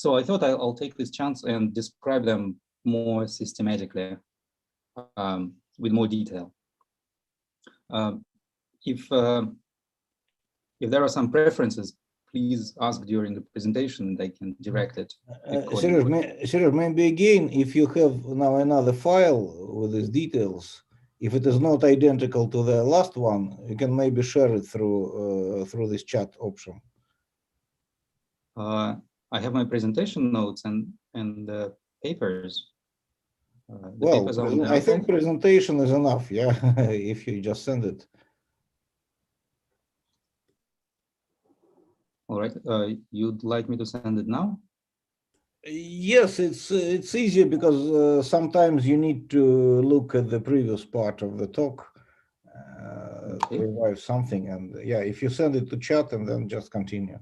So I thought I'll take this chance and describe them more systematically, with more detail. If there are some preferences, please ask during the presentation and I can direct it accordingly. Sergey, maybe again, if you have now another file with these details, if it is not identical to the last one, you can maybe share it through through this chat option. I have my presentation notes and papers. Well, I think presentation is enough, yeah, if you just send it. All right, you'd like me to send it now? Yes, it's easier because sometimes you need to look at the previous part of the talk to revive something, and yeah, if you send it to chat and then just continue.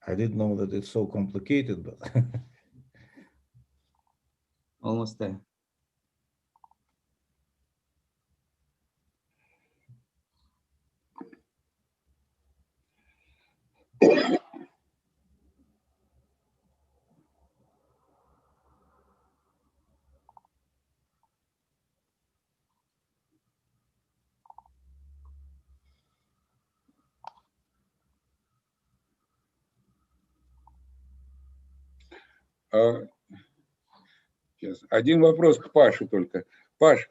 I didn't know that it's so complicated, but almost there. Сейчас. Один вопрос к Паше только. Паш,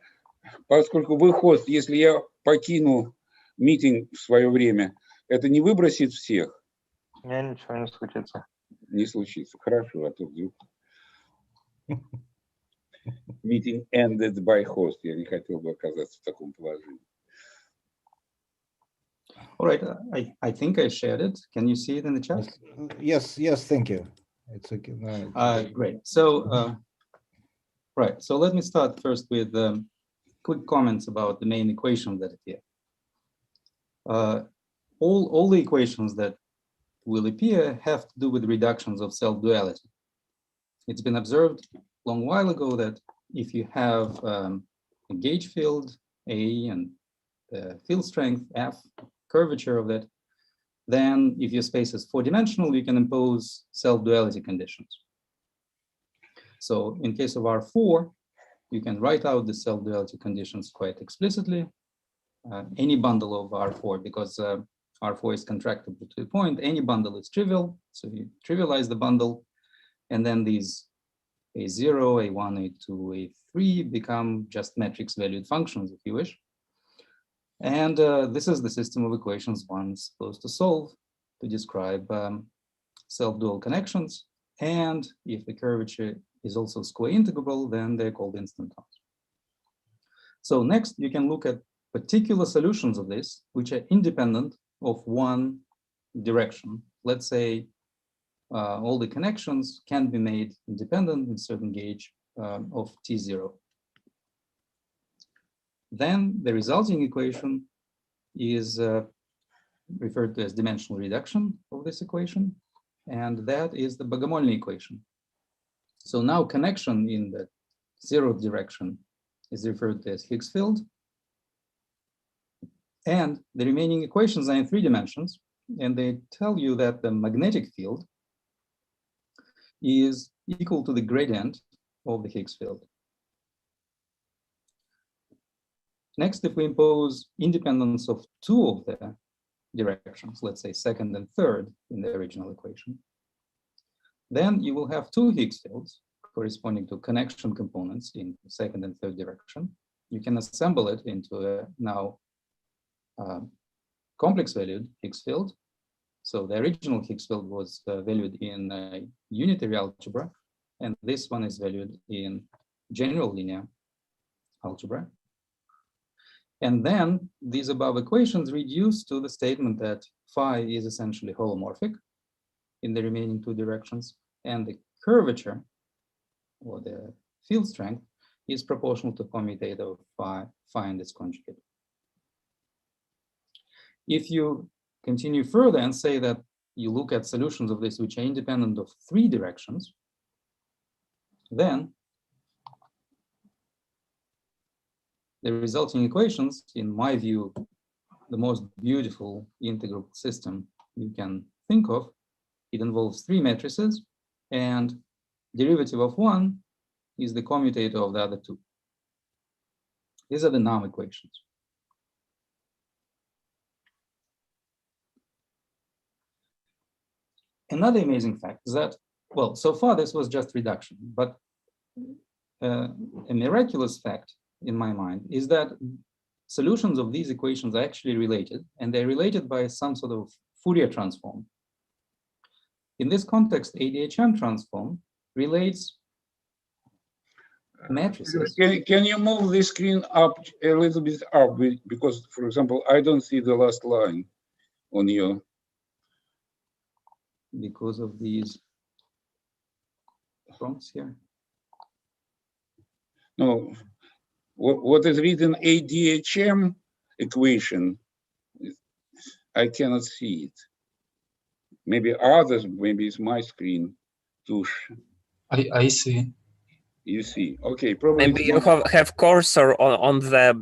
поскольку вы хост, если я покину митинг в свое время, это не выбросит всех? Ничего не случится. Не случится. Хорошо, а то вдруг. Meeting ended by host. Я не хотел бы оказаться в таком положении. All right, I think I shared it. Can you see it in the chat? yes, thank you. It's okay. No, great. So, right. So let me start first with quick comments about the main equations that appear. All the equations that will appear have to do with reductions of self-duality. It's been observed a long while ago that if you have a gauge field A and field strength F, curvature of that, then if your space is four-dimensional, you can impose self-duality conditions. So in case of R4, you can write out the self-duality conditions quite explicitly. Any bundle of R4, because R4 is contractible to a point, any bundle is trivial. So you trivialize the bundle, and then these A0, A1, A2, A3 become just matrix valued functions, if you wish. And this is the system of equations one's supposed to solve to describe self-dual connections. And if the curvature is also square integrable, then they're called instantons. So next, you can look at particular solutions of this, which are independent of one direction. Let's say all the connections can be made independent in certain gauge of T0. Then the resulting equation is referred to as dimensional reduction of this equation, and that is the Bogomolny equation. So now connection in the zeroth direction is referred to as Higgs field, and the remaining equations are in 3 dimensions, and they tell you that the magnetic field is equal to the gradient of the Higgs field. Next, if we impose independence of 2 of the directions, let's say second and third in the original equation, then you will have 2 Higgs fields corresponding to connection components in second and third direction. You can assemble it into a now complex valued Higgs field. So the original Higgs field was valued in unitary algebra, and this one is valued in general linear algebra. And then these above equations reduce to the statement that phi is essentially holomorphic in the remaining 2 directions, and the curvature or the field strength is proportional to commutator of phi and its conjugate. If you continue further and say that you look at solutions of this which are independent of 3 directions, then the resulting equations, in my view, the most beautiful integral system you can think of. It involves 3 matrices, and derivative of one is the commutator of the other 2. These are the Noun equations. Another amazing fact is that, well, so far this was just reduction, but a miraculous fact in my mind is that solutions of these equations are actually related, and they're related by some sort of Fourier transform. In this context, ADHM transform relates matrices. Can you move the screen up a little bit up? Because, for example, I don't see the last line on your. Because of these prompts here. No, what is written ADHM equation? I cannot see it. Maybe others, maybe it's my screen. I see. You see, okay, probably. Maybe you have cursor on the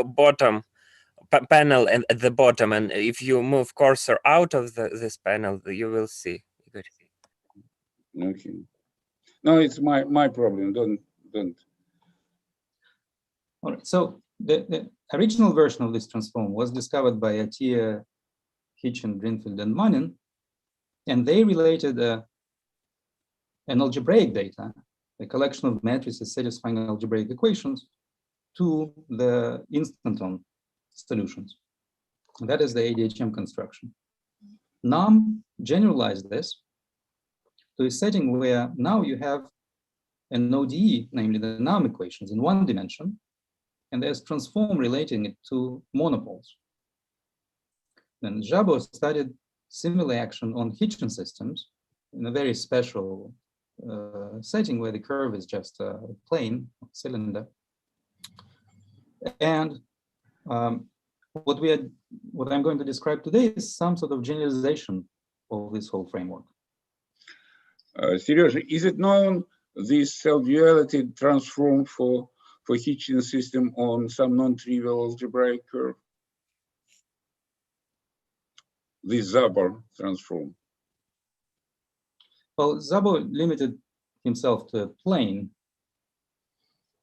bottom panel and at the bottom, and if you move cursor out of this panel, you will see. Good. Okay. No, it's my problem. Don't. All right. So the original version of this transform was discovered by Atiyah, Hitchin, Greenfield, and Manin, and they related an algebraic data, a collection of matrices satisfying algebraic equations, to the instanton solutions. And that is the ADHM construction. NUM generalized this to a setting where now you have an ODE, namely the NUM equations, in 1 dimension, and there's transform relating it to monopoles. Then Szabo studied similar action on Hitchin systems in a very special setting where the curve is just a plane, cylinder. And what I'm going to describe today is some sort of generalization of this whole framework. Seriously, is it known this self-duality transform for Hitchin system on some non-trivial algebraic curve? This Szabo transform. Well, Szabo limited himself to a plane.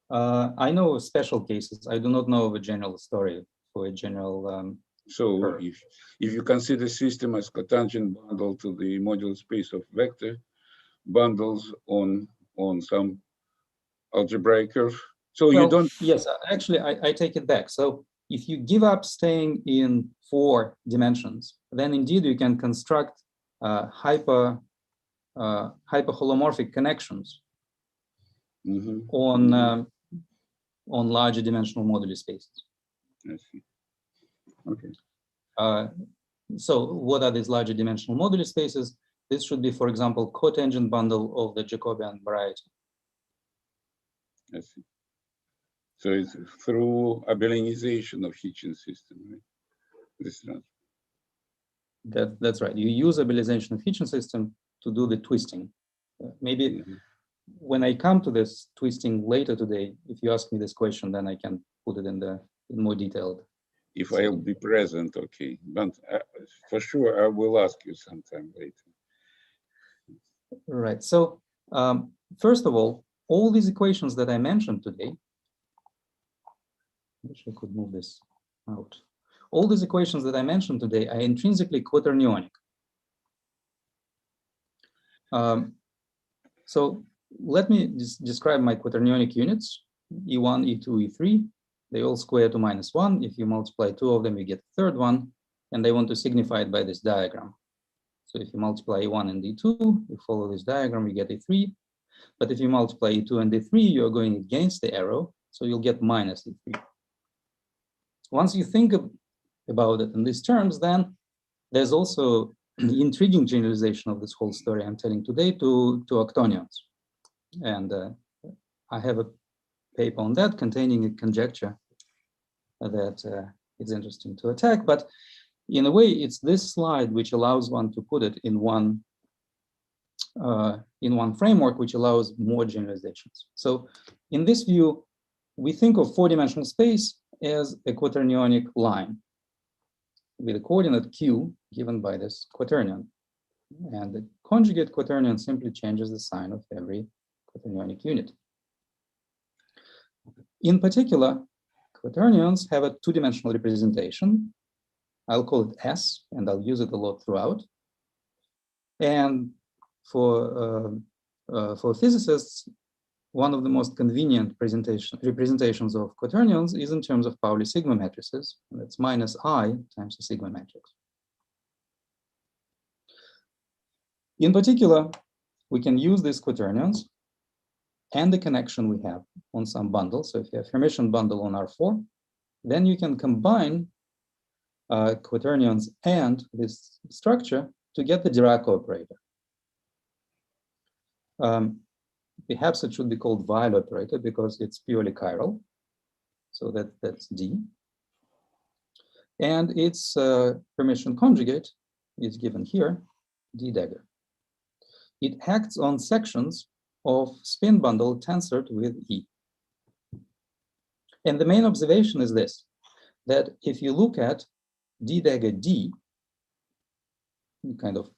I know of special cases. I do not know of a general story for a general. So if you consider system as cotangent bundle to the modular space of vector bundles on some algebraic curve, so well, you don't. Yes, actually, I take it back. So if you give up staying in 4 dimensions, then indeed you can construct hyperholomorphic connections on larger dimensional modular spaces. I see. Okay. So what are these larger dimensional modular spaces? This should be, for example, cotangent bundle of the Jacobian variety. I see. So it's through abelianization of Hitchin system, right? This That's right. You use abelianization of Hitchin system to do the twisting. Maybe when I come to this twisting later today, if you ask me this question, then I can put it in more detailed. If I'll be present, okay. But for sure, I will ask you sometime later. Right. So first of all these equations that I mentioned today, I wish I could move this out. All these equations that I mentioned today are intrinsically quaternionic. So let me describe my quaternionic units, E1, E2, E3. They all square to -1. If you multiply 2 of them, you get the third one, and they want to signify it by this diagram. So if you multiply E1 and E2, you follow this diagram, you get E3. But if you multiply E2 and E3, you're going against the arrow, so you'll get -E3. Once you think about it in these terms, then there's also the intriguing generalization of this whole story I'm telling today to octonions. And I have a paper on that containing a conjecture that it's interesting to attack. But in a way, it's this slide which allows one to put it in one framework, which allows more generalizations. So in this view, we think of four-dimensional space as a quaternionic line with a coordinate q given by this quaternion. And the conjugate quaternion simply changes the sign of every quaternionic unit. In particular, quaternions have a two-dimensional representation. I'll call it S, and I'll use it a lot throughout. And for physicists, one of the most convenient representations of quaternions is in terms of Pauli sigma matrices. That's minus I times the sigma matrix. In particular, we can use these quaternions and the connection we have on some bundle. So if you have Hermitian bundle on R4, then you can combine quaternions and this structure to get the Dirac operator. Perhaps it should be called Weil operator because it's purely chiral. So that's D. And its Hermitian conjugate is given here, D dagger. It acts on sections of spin bundle tensored with E. And the main observation is this, that if you look at D dagger D, kind of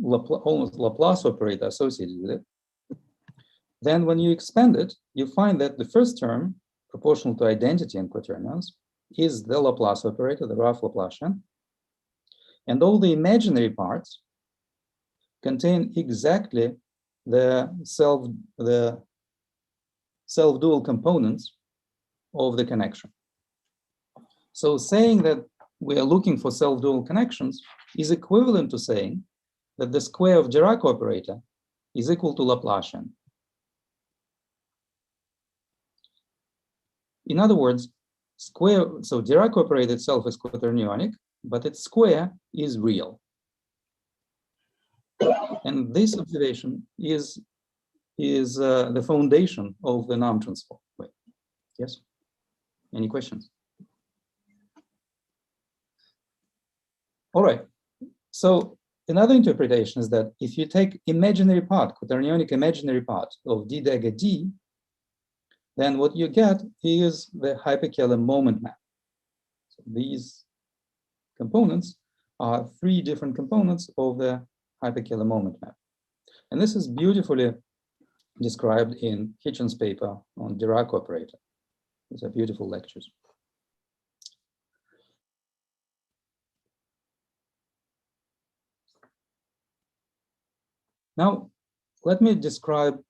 almost Laplace operator associated with it, then when you expand it, you find that the first term, proportional to identity in quaternions, is the Laplace operator, the rough Laplacian. And all the imaginary parts contain exactly the self-dual components of the connection. So saying that we are looking for self-dual connections is equivalent to saying that the square of Dirac operator is equal to Laplacian. In other words, so Dirac operator itself is quaternionic, but its square is real. And this observation is the foundation of the Noun Transform. Wait, yes? Any questions? All right. So another interpretation is that if you take imaginary part, quaternionic imaginary part of D dagger D, then what you get is the Hyperkala moment map. So these components are three different components of the Hyperkala moment map. And this is beautifully described in Hitchen's paper on Dirac operator. These are beautiful lectures. Now, let me describe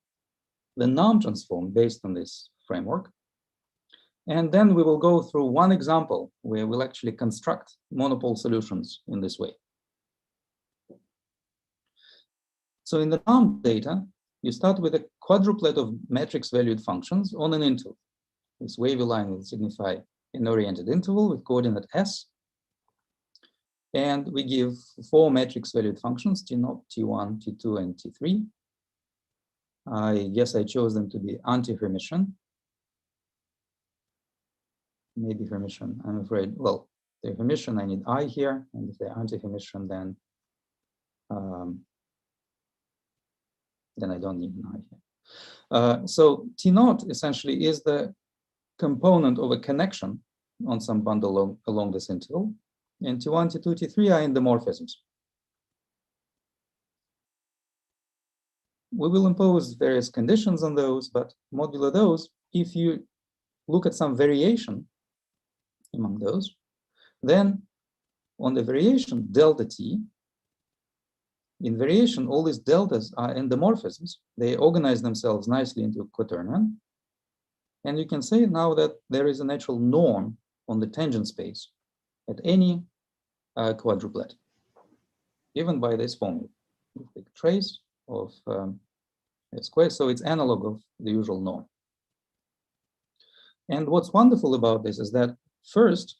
the Noun Transform based on this framework. And then we will go through one example where we'll actually construct monopole solutions in this way. So in the Noun data, you start with a quadruplet of matrix valued functions on an interval. This wavy line will signify an oriented interval with coordinate S. And we give four matrix valued functions, T0, T1, T2, and T3. I guess I chose them to be anti-Hermitian. Maybe Hermitian, I'm afraid. Well, they're Hermitian, I need I here. And if they're anti-Hermitian, then I don't need an I here. So T0 essentially is the component of a connection on some bundle along this interval. And T1, T2, T3 are endomorphisms. We will impose various conditions on those, but modulo those, if you look at some variation among those, then on the variation delta T, in variation, all these deltas are endomorphisms. They organize themselves nicely into a quaternion. And you can say now that there is a natural norm on the tangent space at any quadruplet, given by this formula. The trace of a square, so it's analog of the usual norm. And what's wonderful about this is that first,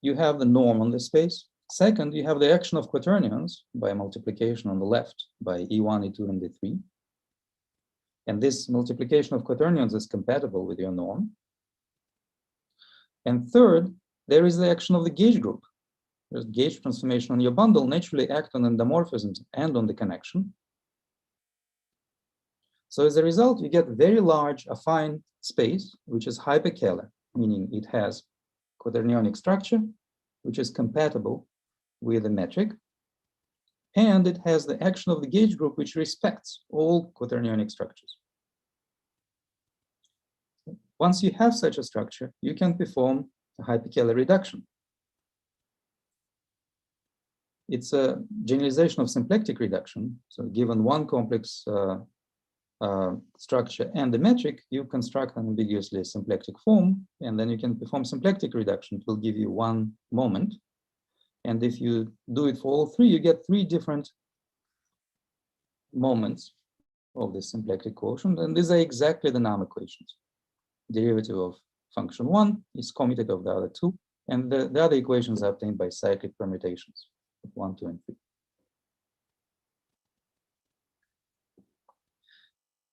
you have the norm on the space. Second, you have the action of quaternions by multiplication on the left by E1, E2, and E3. And this multiplication of quaternions is compatible with your norm. And third, there is the action of the gauge group. There's gauge transformation on your bundle naturally act on endomorphisms and on the connection. So as a result, you get very large affine space, which is hyperkala, meaning it has quaternionic structure, which is compatible with the metric, and it has the action of the gauge group, which respects all quaternionic structures. Once you have such a structure, you can perform a Hyperkala reduction. It's a generalization of symplectic reduction. So given one complex structure and the metric, you construct an ambiguously symplectic form, and then you can perform symplectic reduction. It will give you one moment. And if you do it for all three, you get three different moments of the symplectic quotient. And these are exactly the Nahm equations. Derivative of function 1 is commutative of the other two, and the other equations are obtained by cyclic permutations of 1, 2, and 3.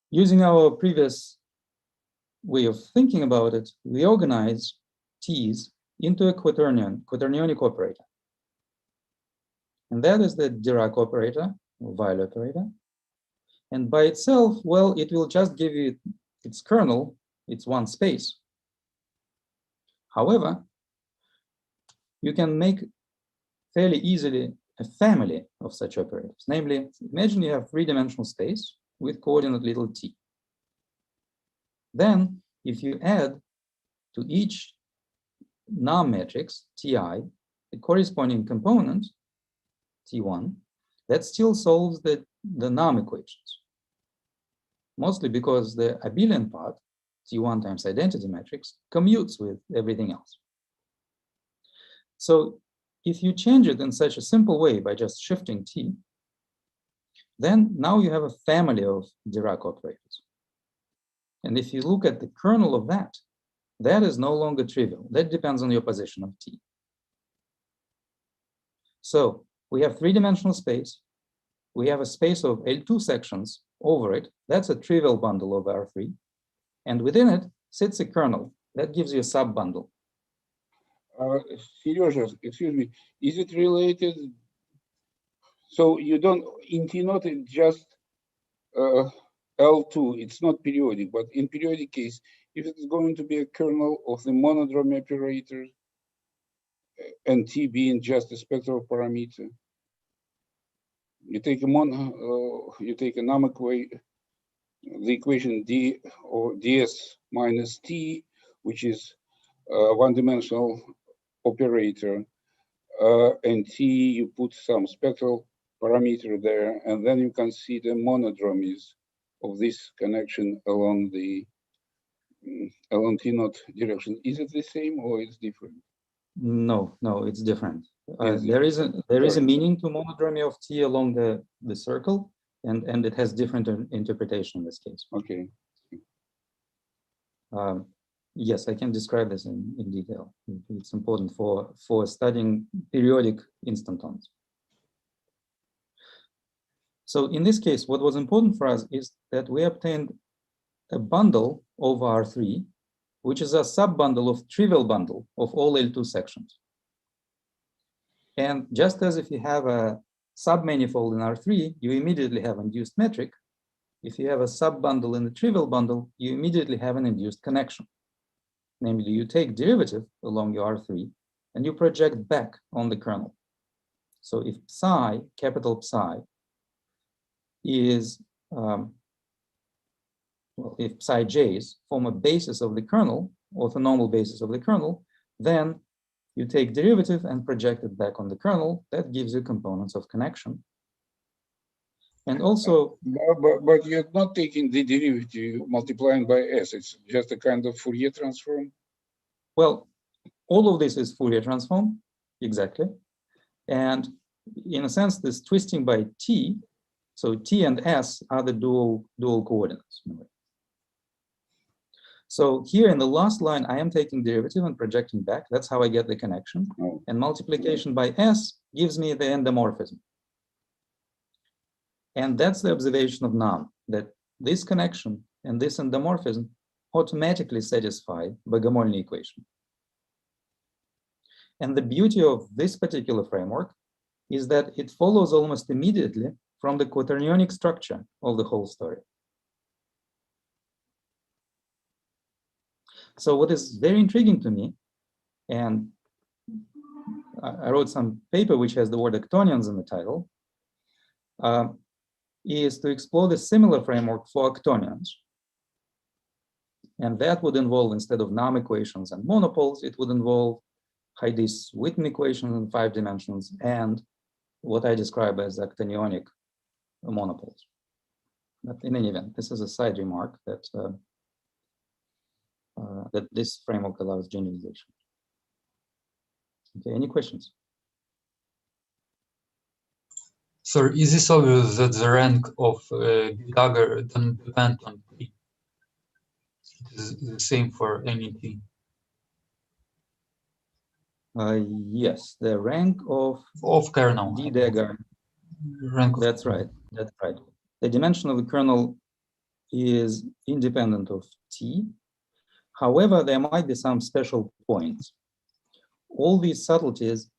Using our previous way of thinking about it, we organize T's into a quaternionic operator. And that is the Dirac operator, or Weil operator. And by itself, well, it will just give you its kernel, it's one space. However, you can make fairly easily a family of such operators. Namely, imagine you have three-dimensional space with coordinate little t. Then, if you add to each Nahm matrix, Ti, the corresponding component, T1, that still solves the Nahm equations. Mostly because the abelian part, T1 times identity matrix, commutes with everything else. So if you change it in such a simple way by just shifting T, then now you have a family of Dirac operators. And if you look at the kernel of that, that is no longer trivial. That depends on your position of T. So we have three-dimensional space. We have a space of L2 sections over it. That's a trivial bundle of R3. And within it sits a kernel. That gives you a sub-bundle. Seriously, excuse me, is it related? So you don't, in T0, it's just L2, it's not periodic, but in periodic case, if it's going to be a kernel of the monodromy operator and T being just a spectral parameter, you take a Nahm equation, the equation D or ds minus T, which is a one-dimensional operator, and T, you put some spectral parameter there, and then you consider monodromies of this connection along the T0 direction. Is it the same or it's different? No, it's different. There is a meaning to monodromy of T along the circle, and it has different interpretation in this case. Okay. Yes, I can describe this in detail. It's important for studying periodic instantons. So in this case, what was important for us is that we obtained a bundle of R3, which is a sub-bundle of trivial bundle of all L2 sections. And just as if you have a sub-manifold in R3, you immediately have induced metric. If you have a sub-bundle in the trivial bundle, you immediately have an induced connection. Namely, you take derivative along your R3 and you project back on the kernel. So if psi, capital psi, is, if psi j's form a basis of the kernel, orthonormal basis of the kernel, then you take derivative and project it back on the kernel. That gives you components of connection. And also, but you're not taking the derivative multiplying by s. It's just a kind of Fourier transform. Well, all of this is Fourier transform, exactly. And in a sense, this twisting by t, so t and s are the dual coordinates. So here in the last line, I am taking derivative and projecting back. That's how I get the connection. Oh. And multiplication by s gives me the endomorphism. And that's the observation of Nahm, that this connection and this endomorphism automatically satisfy Bogomolny equation. And the beauty of this particular framework is that it follows almost immediately from the quaternionic structure of the whole story. So what is very intriguing to me, and I wrote some paper which has the word octonions in the title, is to explore the similar framework for octonions. And that would involve, instead of NUM equations and monopoles, it would involve Heidis-Witten equations in 5 dimensions and what I describe as octonionic monopoles. But in any event, this is a side remark that that this framework allows generalization. Okay, any questions? So is this obvious that the rank of dagger doesn't depend on T? It is the same for any T. Yes, the rank of kernel. D dagger. Rank. That's right. That's right. The dimension of the kernel is independent of T. However, there might be some special points. All these subtleties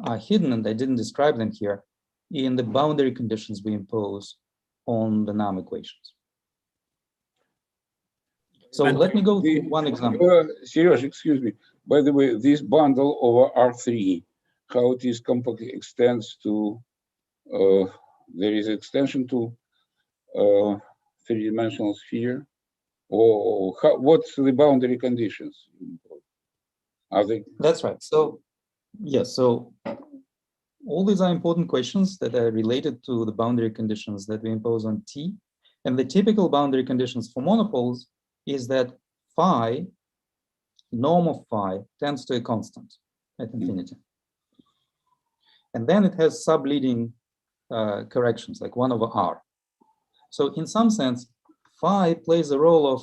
are hidden, and I didn't describe them here, in the boundary conditions we impose on the NUM equations. So let me go through one example. Sergey, excuse me. By the way, this bundle over R3, how it is compactly extends to, there is extension to three-dimensional sphere, or how, what's the boundary conditions? Are they? That's right. So yes, so all these are important questions that are related to the boundary conditions that we impose on T. And the typical boundary conditions for monopoles is that phi, norm of phi, tends to a constant at infinity. And then it has subleading corrections, like 1 over r. So in some sense, phi plays a role of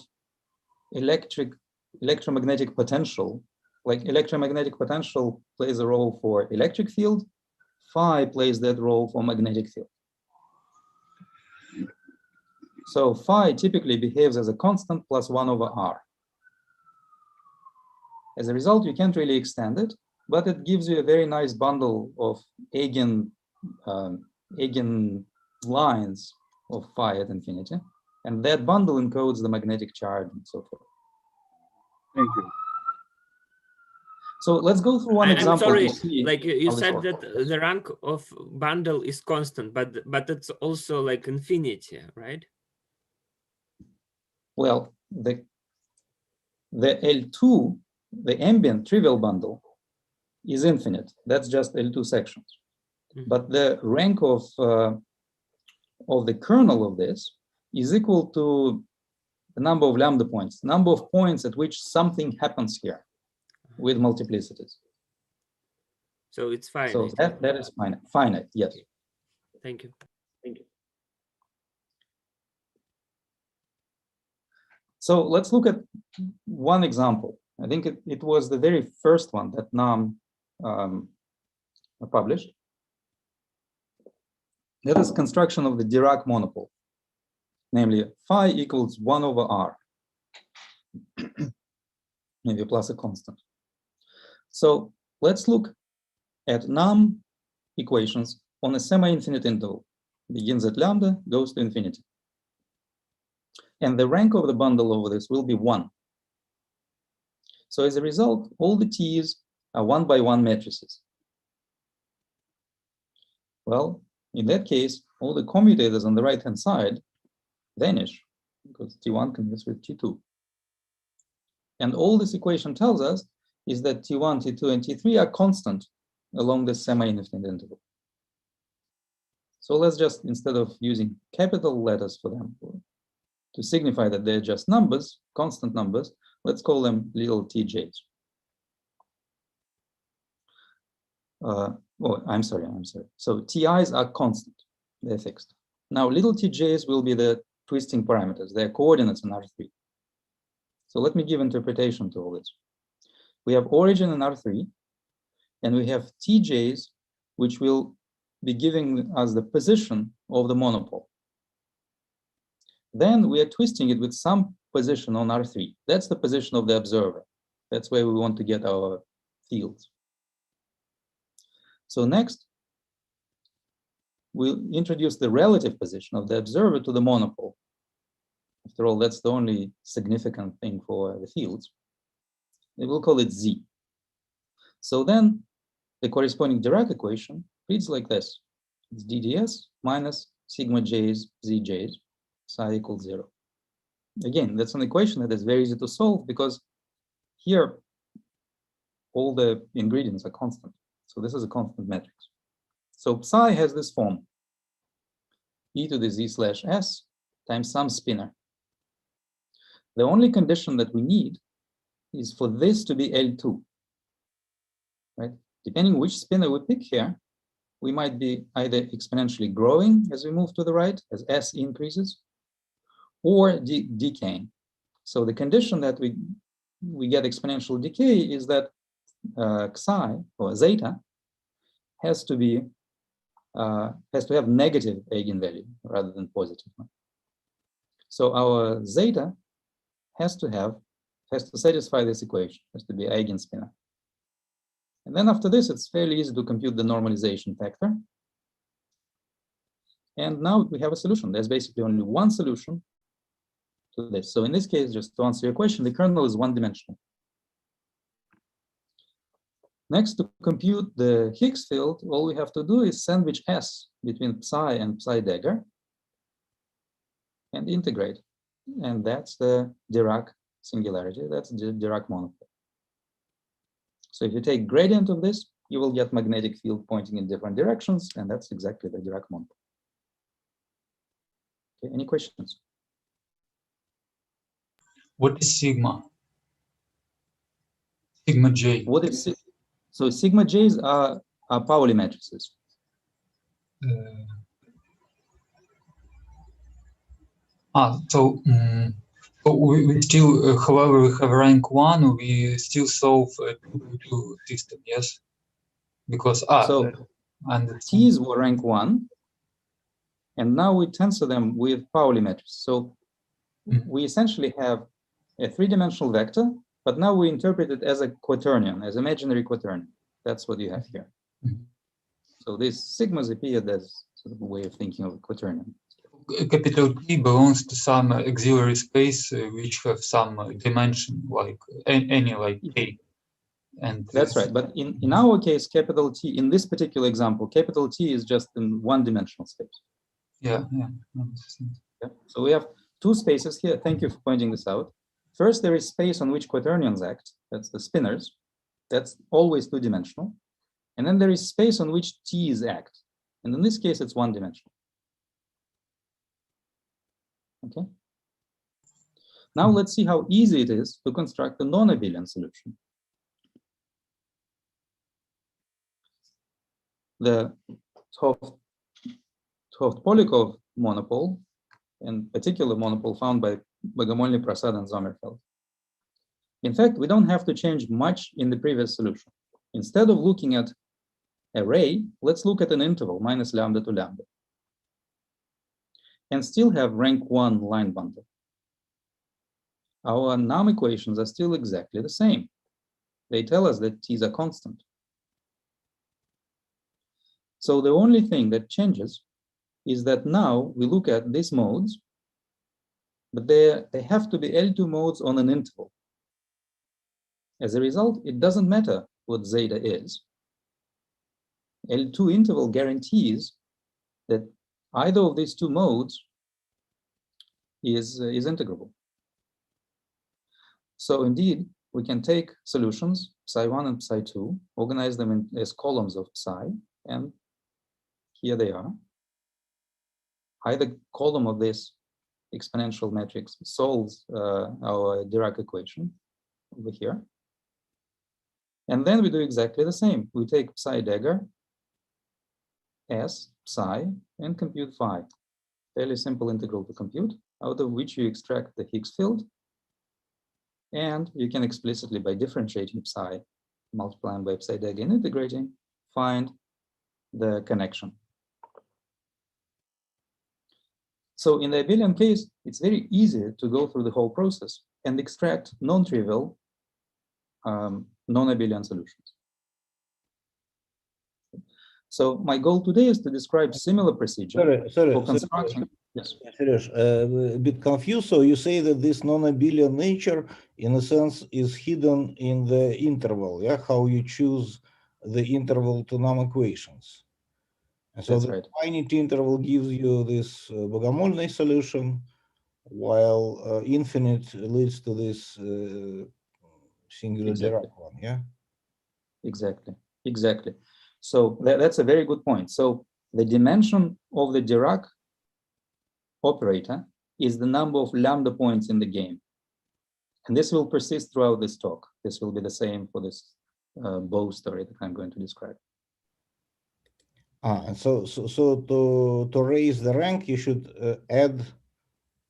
electromagnetic potential. Like electromagnetic potential plays a role for electric field, phi plays that role for magnetic field. So phi typically behaves as a constant plus 1 over r. As a result, you can't really extend it, but it gives you a very nice bundle of eigen lines of phi at infinity. And that bundle encodes the magnetic charge and so forth. Thank you. So let's go through one example. I'm sorry, to see like you how this said works. that the rank of bundle is constant, but it's also like infinity, right? Well, the L2, the ambient trivial bundle, is infinite. That's just L2 sections. Mm-hmm. But the rank of the kernel of this is equal to the number of lambda points, number of points at which something happens here with multiplicities. So it's finite. So that is finite. Finite, yes. Thank you. Thank you. So let's look at one example. I think it was the very first one that NUM published. That is construction of the Dirac monopole, namely phi equals 1 over r, maybe plus a constant. So let's look at NUM equations on a semi-infinite interval. Begins at lambda, goes to infinity. And the rank of the bundle over this will be 1. So as a result, all the T's are 1 by 1 matrices. Well, in that case, all the commutators on the right-hand side vanish because T1 converts with T2. And all this equation tells us is that T1, T2, and T3 are constant along the semi-infinite interval. So let's just, instead of using capital letters for them to signify that they're just numbers, constant numbers, let's call them little tj's. Oh, I'm sorry. So ti's are constant, they're fixed. Now little tj's will be the twisting parameters, their coordinates in R3. So let me give interpretation to all this. We have origin in R3, and we have tj's, which will be giving us the position of the monopole. Then we are twisting it with some position on R3. That's the position of the observer. That's where we want to get our fields. So next, we'll introduce the relative position of the observer to the monopole. After all, that's the only significant thing for the fields. We will call it Z. So then the corresponding Dirac equation reads like this. It's DDS minus sigma j's ZJs, psi equals 0. Again, that's an equation that is very easy to solve because here all the ingredients are constant. So this is a constant matrix. So psi has this form, e to the z slash s times some spinner. The only condition that we need is for this to be L2, right? Depending which spinner we pick here, we might be either exponentially growing as we move to the right, as s increases, or decaying. So the condition that we get exponential decay is that psi or zeta has to have negative eigenvalue rather than positive one. So our zeta has to satisfy this equation, has to be eigenspinner. And then after this, it's fairly easy to compute the normalization factor. And now we have a solution. There's basically only one solution to this. So in this case, just to answer your question, the kernel is one-dimensional. Next, to compute the Higgs field, all we have to do is sandwich S between psi and psi dagger and integrate. And that's the Dirac singularity. That's the Dirac monopole. So if you take gradient of this, you will get magnetic field pointing in different directions, and that's exactly the Dirac monopole. Okay, any questions? What is sigma? Sigma j. What is so sigma j's are Pauli matrices. So we still, however, we have rank 1, we still solve a 2x2 system, yes? Because so T's were rank 1, and now we tensor them with Pauli matrices. So we essentially have a three-dimensional vector, but now we interpret it as a quaternion, as imaginary quaternion. That's what you have here. So these sigmas appear as sort of a way of thinking of a quaternion. Capital T belongs to some auxiliary space which have some dimension, like any like A. And that's right. But in our case, capital T, in this particular example, capital T is just in one-dimensional space. Yeah. Yeah. So we have two spaces here. Thank you for pointing this out. First, there is space on which quaternions act. That's the spinners. That's always two-dimensional. And then there is space on which T's act. And in this case, it's one-dimensional. Okay. Now let's see how easy it is to construct a non-abelian solution. The Toft-Polikov monopole, in particular monopole found by Bogomolny, Prasad, and Sommerfeld. In fact, we don't have to change much in the previous solution. Instead of looking at a ray, let's look at an interval minus lambda to lambda, and still have rank 1 line bundle. Our NUM equations are still exactly the same. They tell us that T's are constant. So the only thing that changes is that now we look at these modes, but they have to be L2 modes on an interval. As a result, it doesn't matter what zeta is. L2 interval guarantees that either of these two modes is integrable. So indeed, we can take solutions, psi1 and psi2, organize them as columns of psi, and here they are. Either column of this exponential matrix solves our Dirac equation over here. And then we do exactly the same. We take psi dagger, S, psi, and compute phi. Fairly simple integral to compute, out of which you extract the Higgs field. And you can explicitly, by differentiating psi, multiplying by psi dagger and integrating, find the connection. So in the abelian case, it's very easy to go through the whole process and extract non-trivial non-abelian solutions. So my goal today is to describe similar procedure for constructing. Yes. Serge, a bit confused. So you say that this non-abelian nature, in a sense, is hidden in the interval, yeah? How you choose the interval to NUM equations. And so That's the right. finite interval gives you this Bogomolny solution, while infinite leads to this singular Exactly. Dirac one, yeah? Exactly. Exactly. So that's a very good point. So the dimension of the Dirac operator is the number of lambda points in the game. And this will persist throughout this talk. This will be the same for this bow story that I'm going to describe. And so to raise the rank, you should add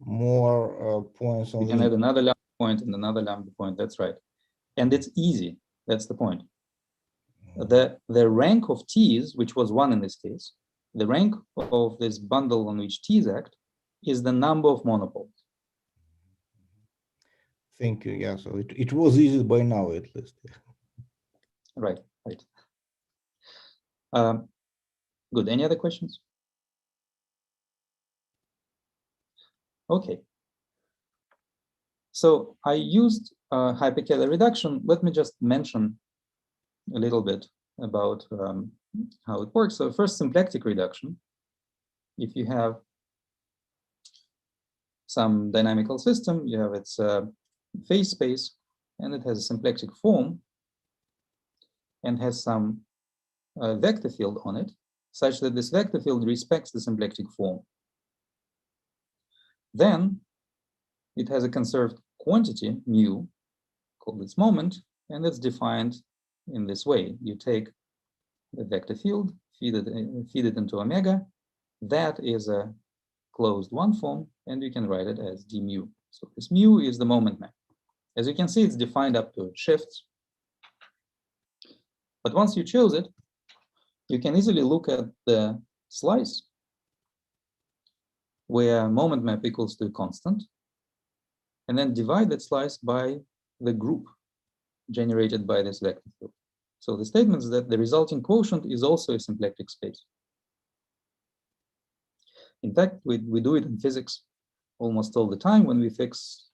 more points on You the can add another lambda point and another lambda point. That's right. And it's easy. That's the point. The rank of t's, which was 1 in this case, the rank of this bundle on which t's act is the number of monopoles. Thank you. Yeah, so it was easy by now, at least. Right, right. Good. Any other questions? Okay. So I used Hyperkala reduction. Let me just mention a little bit about how it works. So first, symplectic reduction. If you have some dynamical system, you have its phase space, and it has a symplectic form and has some vector field on it, such that this vector field respects the symplectic form. Then it has a conserved quantity, mu, called its moment, and it's defined in this way. You take the vector field, feed it into omega. That is a closed one form, and you can write it as d mu. So this mu is the moment map. As you can see, it's defined up to shifts. But once you chose it, you can easily look at the slice where moment map equals to a constant, and then divide that slice by the group generated by this vector field. So the statement is that the resulting quotient is also a symplectic space. In fact, we do it in physics almost all the time when we fix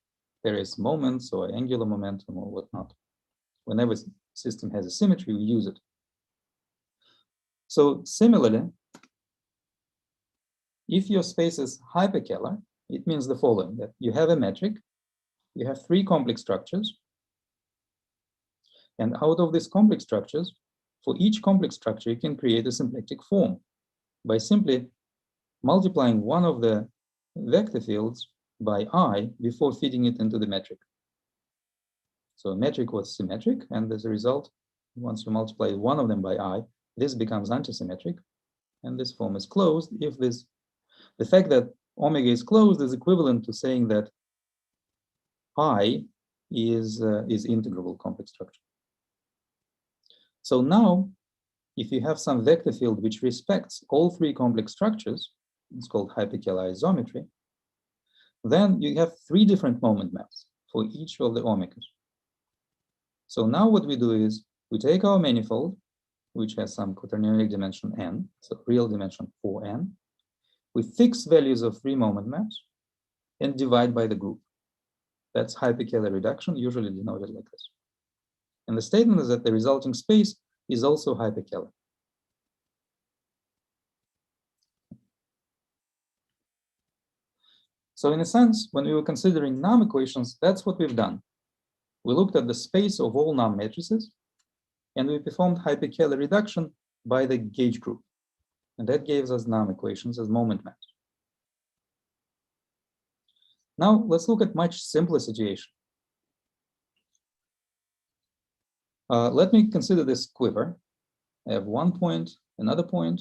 various moments or angular momentum or whatnot. Whenever the system has a symmetry, we use it. So similarly, if your space is hyperkala, it means the following, that you have a metric, you have 3 complex structures, and out of these complex structures, for each complex structure, you can create a symplectic form by simply multiplying one of the vector fields by I before feeding it into the metric. So a metric was symmetric, and as a result, once you multiply one of them by I, this becomes antisymmetric, and this form is closed if the fact that omega is closed is equivalent to saying that I is integrable complex structure. So now, if you have some vector field which respects all 3 complex structures, it's called Hyperkala Isometry, then you have 3 different moment maps for each of the omegas. So now what we do is we take our manifold, which has some quaternionic dimension n, so real dimension 4n. We fix values of 3 moment maps and divide by the group. That's Hyperkala reduction, usually denoted like this. And the statement is that the resulting space is also Hyperkala. So in a sense, when we were considering NUM equations, that's what we've done. We looked at the space of all NUM matrices, and we performed Hyperkala reduction by the gauge group. And that gives us NUM equations as moment maps. Now let's look at much simpler situation. Let me consider this quiver. I have 1 point, another point.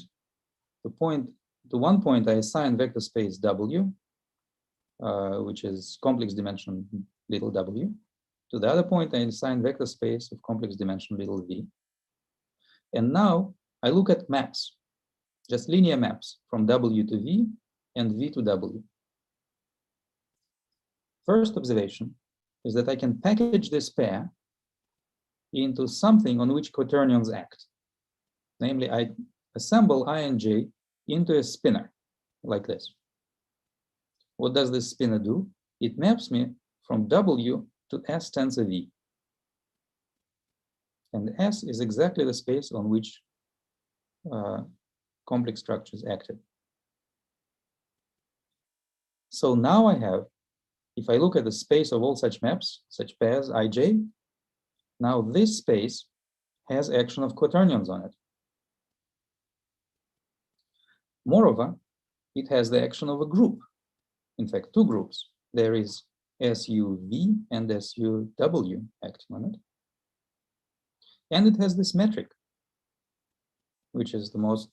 To one point, I assign vector space W, which is complex dimension little w. To the other point, I assign vector space of complex dimension little v. And now I look at maps, just linear maps from W to V and V to W. First observation is that I can package this pair into something on which quaternions act. Namely, assemble I and j into a spinner like this. What does this spinner do? It maps me from W to S tensor V. And S is exactly the space on which complex structures acted. So now I have, if I look at the space of all such maps, such pairs ij, now this space has action of quaternions on it. Moreover, it has the action of a group. In fact, two groups. There is SUV and SUW acting on it. And it has this metric, which is the most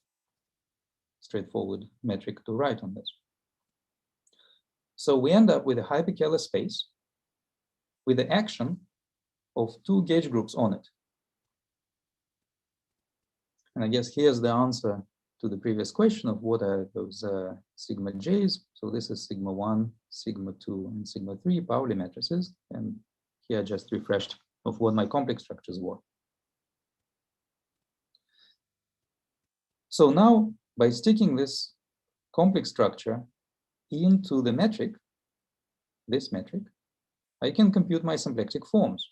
straightforward metric to write on this. So we end up with a Hyperkala space with the action of two gauge groups on it. And I guess here's the answer to the previous question of what are those sigma j's. So this is sigma 1, sigma 2, and sigma 3 Pauli matrices. And here I just refreshed of what my complex structures were. So now, by sticking this complex structure into the metric, this metric, I can compute my symplectic forms.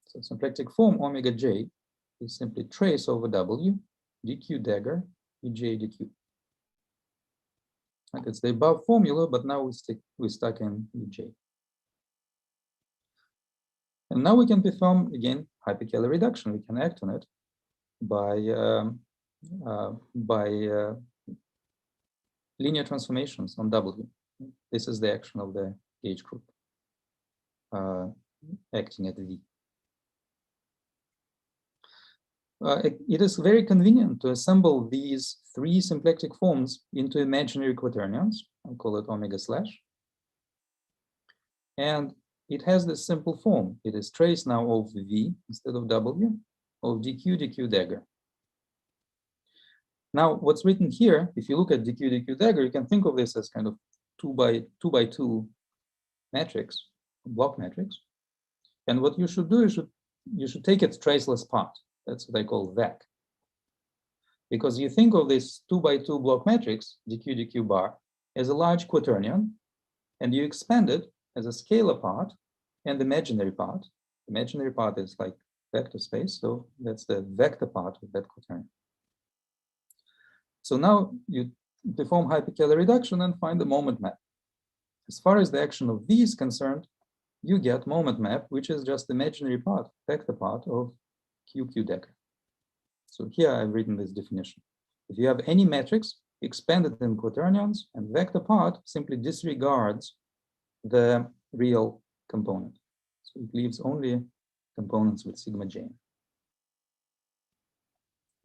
So symplectic form omega j is simply trace over W, dq dagger, ej dq. Like it's the above formula, but now we stuck in ej. And now we can perform again Hyperkala reduction. We can act on it by linear transformations on W. This is the action of the gauge group acting at V. It is very convenient to assemble these three symplectic forms into imaginary quaternions. I'll call it omega slash. And it has this simple form. It is trace now of V instead of W of dq dagger. Now, what's written here, if you look at dq dagger, you can think of this as kind of 2 by 2 matrix, block matrix. And what you should do is you should take its traceless part. That's what I call VAC. Because you think of this 2 by 2 block matrix, dq bar, as a large quaternion, and you expand it as a scalar part and imaginary part. Imaginary part is like vector space, so that's the vector part of that quaternion. So now you perform Hyperkala reduction and find the moment map. As far as the action of V is concerned, you get moment map, which is just imaginary part, vector part of QQ decker. So here I've written this definition. If you have any matrix expanded in quaternions, and vector part simply disregards the real component. So it leaves only components with sigma j.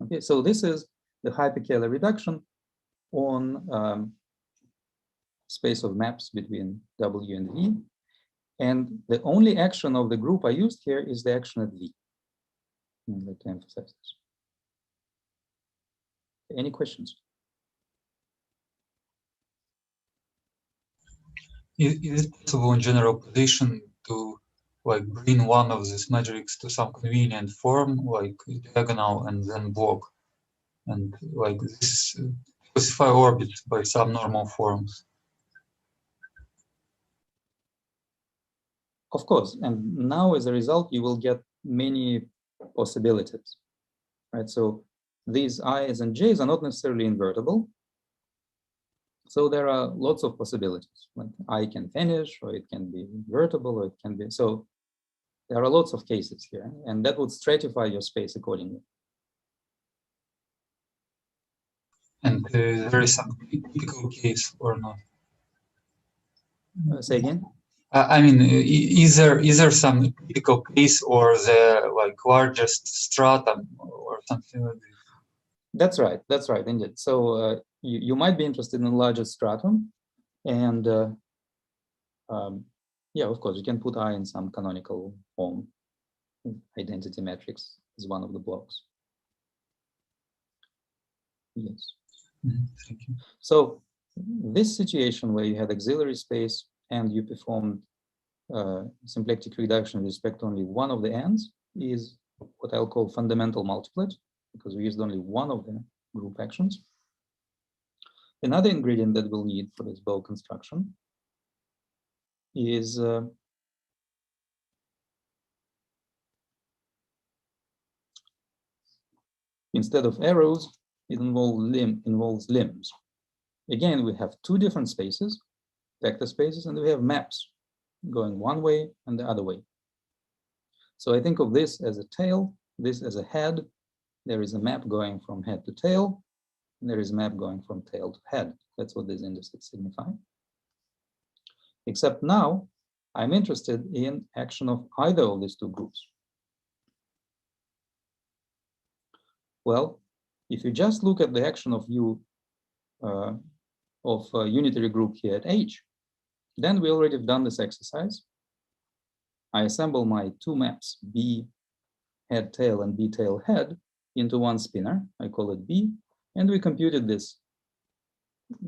Okay, so this is the Hyperkala reduction on space of maps between W and V. And the only action of the group I used here is the action at V. I'd like to emphasize this. Any questions? Is it possible in general position to like bring one of these metrics to some convenient form, like diagonal and then block, and like this specify orbits by some normal forms? Of course, and now as a result, you will get many possibilities, right? So these i's and j's are not necessarily invertible. So there are lots of possibilities. Like I can vanish, or it can be invertible, or it can be, so there are lots of cases here, and that would stratify your space accordingly. And there is some typical case or not? Say again? I mean, is there some typical case or the like largest stratum or something like this? That's right, indeed. So you might be interested in a larger stratum, and yeah, of course, you can put I in some canonical form. Identity matrix is one of the blocks. Yes. Thank you. So this situation where you had auxiliary space and you performed symplectic reduction with respect to only one of the ends is what I'll call fundamental multiplet, because we used only one of the group actions. Another ingredient that we'll need for this bow construction is instead of arrows, it involves limbs. Again, we have two different spaces, vector spaces, and we have maps going one way and the other way. So I think of this as a tail, this as a head. There is a map going from head to tail, and there is a map going from tail to head. That's what these indices signify. Except now, I'm interested in action of either of these two groups. Well, if you just look at the action of U of a unitary group here at H, then we already have done this exercise. I assemble my two maps, B head tail and B tail head, into one spinner. I call it B, and we computed this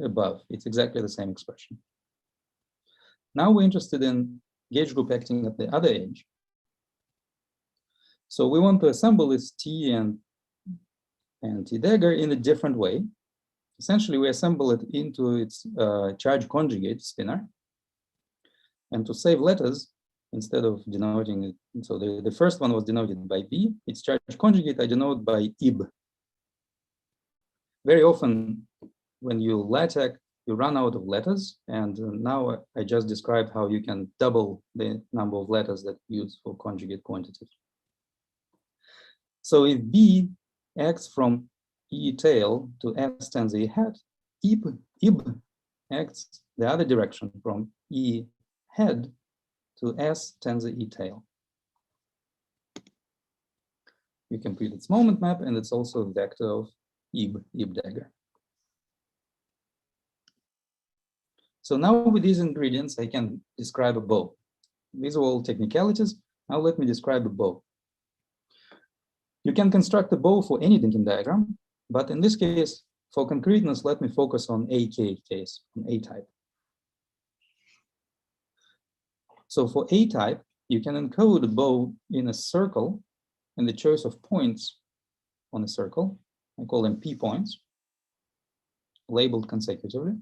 above. It's exactly the same expression. Now we're interested in gauge group acting at the other edge. So we want to assemble this T and T dagger in a different way. Essentially, we assemble it into its charge conjugate spinner. And to save letters, instead of denoting it, so the first one was denoted by B, its charge conjugate I denote by IB. Very often, when you LaTeX, you run out of letters, and now I just described how you can double the number of letters that you use for conjugate quantities. So if B acts from E tail to S tens E head, IB acts the other direction from E head to S tens E tail. You compute its moment map, and it's also a vector of IB dagger. So now with these ingredients, I can describe a bow. These are all technicalities. Now let me describe a bow. You can construct a bow for any Dynkin diagram, but in this case, for concreteness, let me focus on AK case, on A type. So for A type, you can encode a bow in a circle and the choice of points on a circle. I call them P points, labeled consecutively.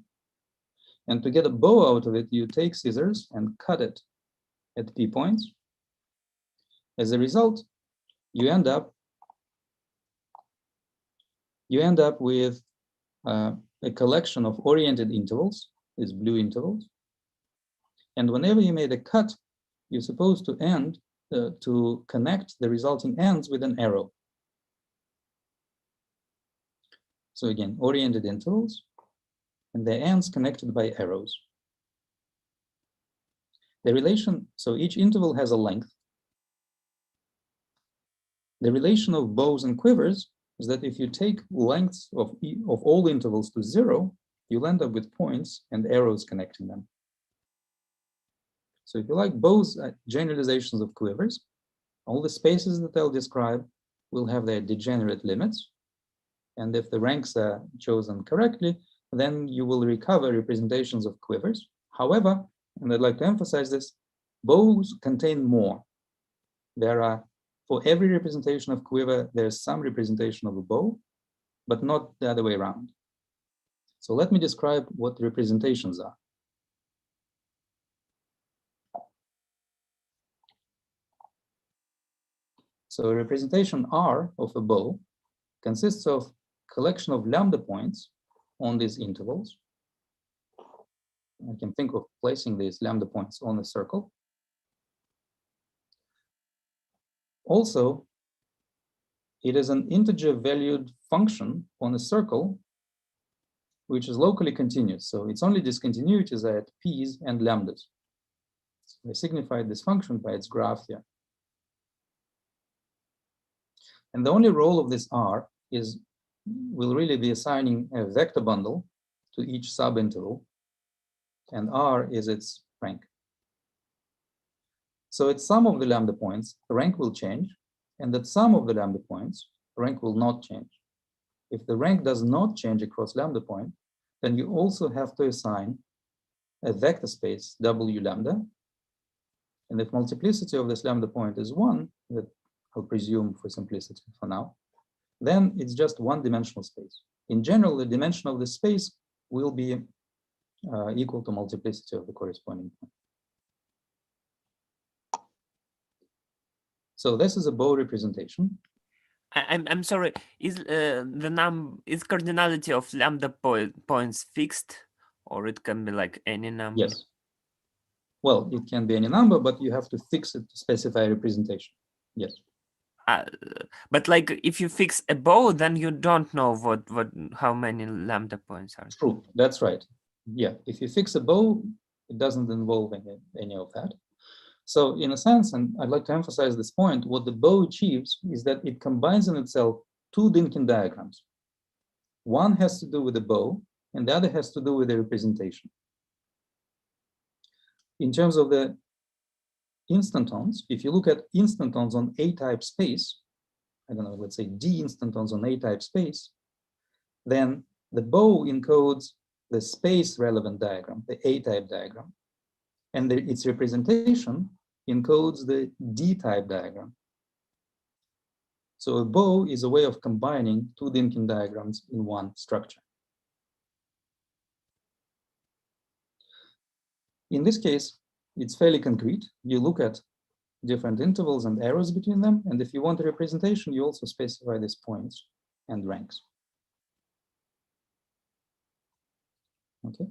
And to get a bow out of it, you take scissors and cut it at P points. As a result, you end up with a collection of oriented intervals, these blue intervals. And whenever you made a cut, you're supposed to to connect the resulting ends with an arrow. So again, oriented intervals, and the ends connected by arrows. The relation, so each interval has a length. The relation of bows and quivers is that if you take lengths of all intervals to 0, you'll end up with points and arrows connecting them. So if you like, bows are generalizations of quivers. All the spaces that I'll describe will have their degenerate limits. And if the ranks are chosen correctly, then you will recover representations of quivers. However, and I'd like to emphasize this, bows contain more. There are, for every representation of quiver, there's some representation of a bow, but not the other way around. So let me describe what the representations are. So a representation R of a bow consists of collection of lambda points on these intervals. I can think of placing these lambda points on a circle. Also, it is an integer valued function on a circle, which is locally continuous. So its only discontinuities are at p's and lambdas. So I signified this function by its graph here. And the only role of this R will really be assigning a vector bundle to each subinterval, and R is its rank. So at some of the lambda points, the rank will change, and at some of the lambda points, the rank will not change. If the rank does not change across lambda point, then you also have to assign a vector space W lambda. And if multiplicity of this lambda point is 1, that I'll presume for simplicity for now, then it's just one-dimensional space. In general, the dimension of the space will be equal to multiplicity of the corresponding point. So this is a bow representation. I'm sorry. Is is cardinality of lambda points fixed, or it can be like any number? Yes. Well, it can be any number, but you have to fix it to specify representation. Yes. But like if you fix a bow, then you don't know how many lambda points are. True. That's right. Yeah. If you fix a bow, it doesn't involve any of that. So in a sense, and I'd like to emphasize this point, what the bow achieves is that it combines in itself two Dynkin diagrams. One has to do with the bow, and the other has to do with the representation. In terms of the instantons, if you look at instantons on A-type space, I don't know, let's say D instantons on A-type space, then the bow encodes the space-relevant diagram, the A-type diagram, and its representation encodes the D-type diagram. So a bow is a way of combining two Dynkin diagrams in one structure. In this case, it's fairly concrete. You look at different intervals and arrows between them, and if you want a representation, you also specify these points and ranks. Okay.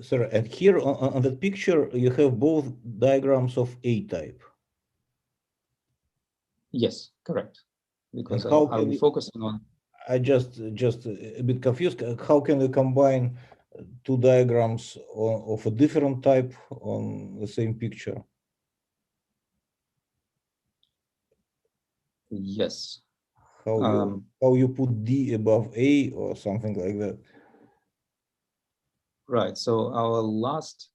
Sorry, and here on the picture, you have both diagrams of A-type. Yes, correct. Because how I'll be focusing on. I just a bit confused. How can you combine two diagrams of a different type on the same picture? Yes. How you put D above A or something like that? Right. So our last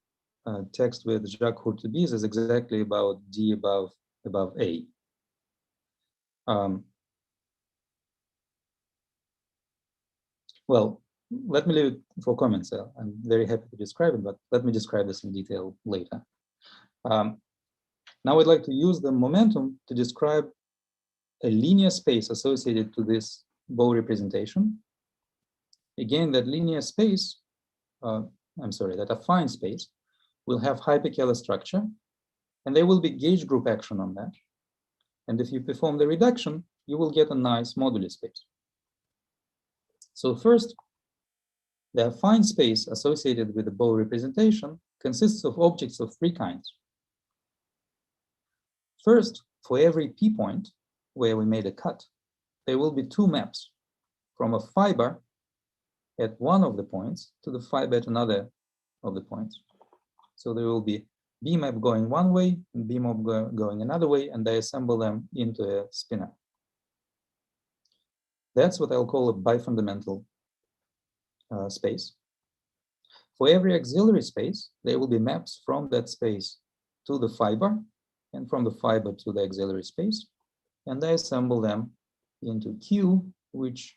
text with Jacques Hurtubise is exactly about D above A. Well, let me leave it for comments. I'm very happy to describe it, but let me describe this in detail later. Now I'd like to use the momentum to describe a linear space associated to this bow representation. Again, that linear space, that affine space will have Hyperkala structure, and there will be gauge group action on that. And if you perform the reduction, you will get a nice modular space. So first, the affine space associated with the bow representation consists of objects of three kinds. First, for every P point where we made a cut, there will be two maps from a fiber at one of the points to the fiber at another of the points. So there will be B map going one way and B map going another way, and I assemble them into a spinner. That's what I'll call a bifundamental space. For every auxiliary space, there will be maps from that space to the fiber and from the fiber to the auxiliary space, and I assemble them into Q, which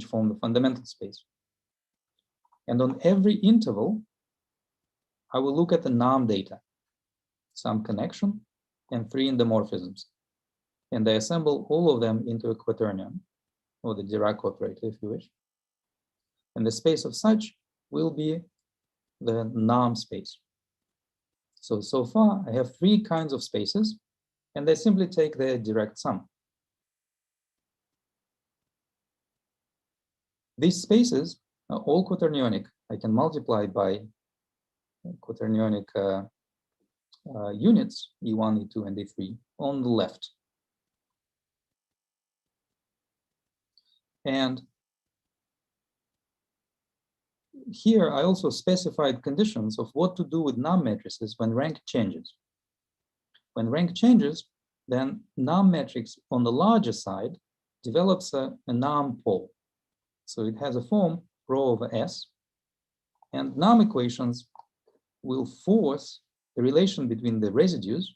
form the fundamental space. And on every interval, I will look at the NAM data, some connection, and three endomorphisms. And I assemble all of them into a quaternion, or the Dirac operator, if you wish. And the space of such will be the NAM space. So far, I have three kinds of spaces, and I simply take their direct sum. These spaces are all quaternionic. I can multiply by quaternionic units, E1, E2, and E3, on the left. And here I also specified conditions of what to do with NAM matrices when rank changes. When rank changes, then NAM matrix on the larger side develops a NAM pole. So it has a form rho over S, and NAM equations will force the relation between the residues.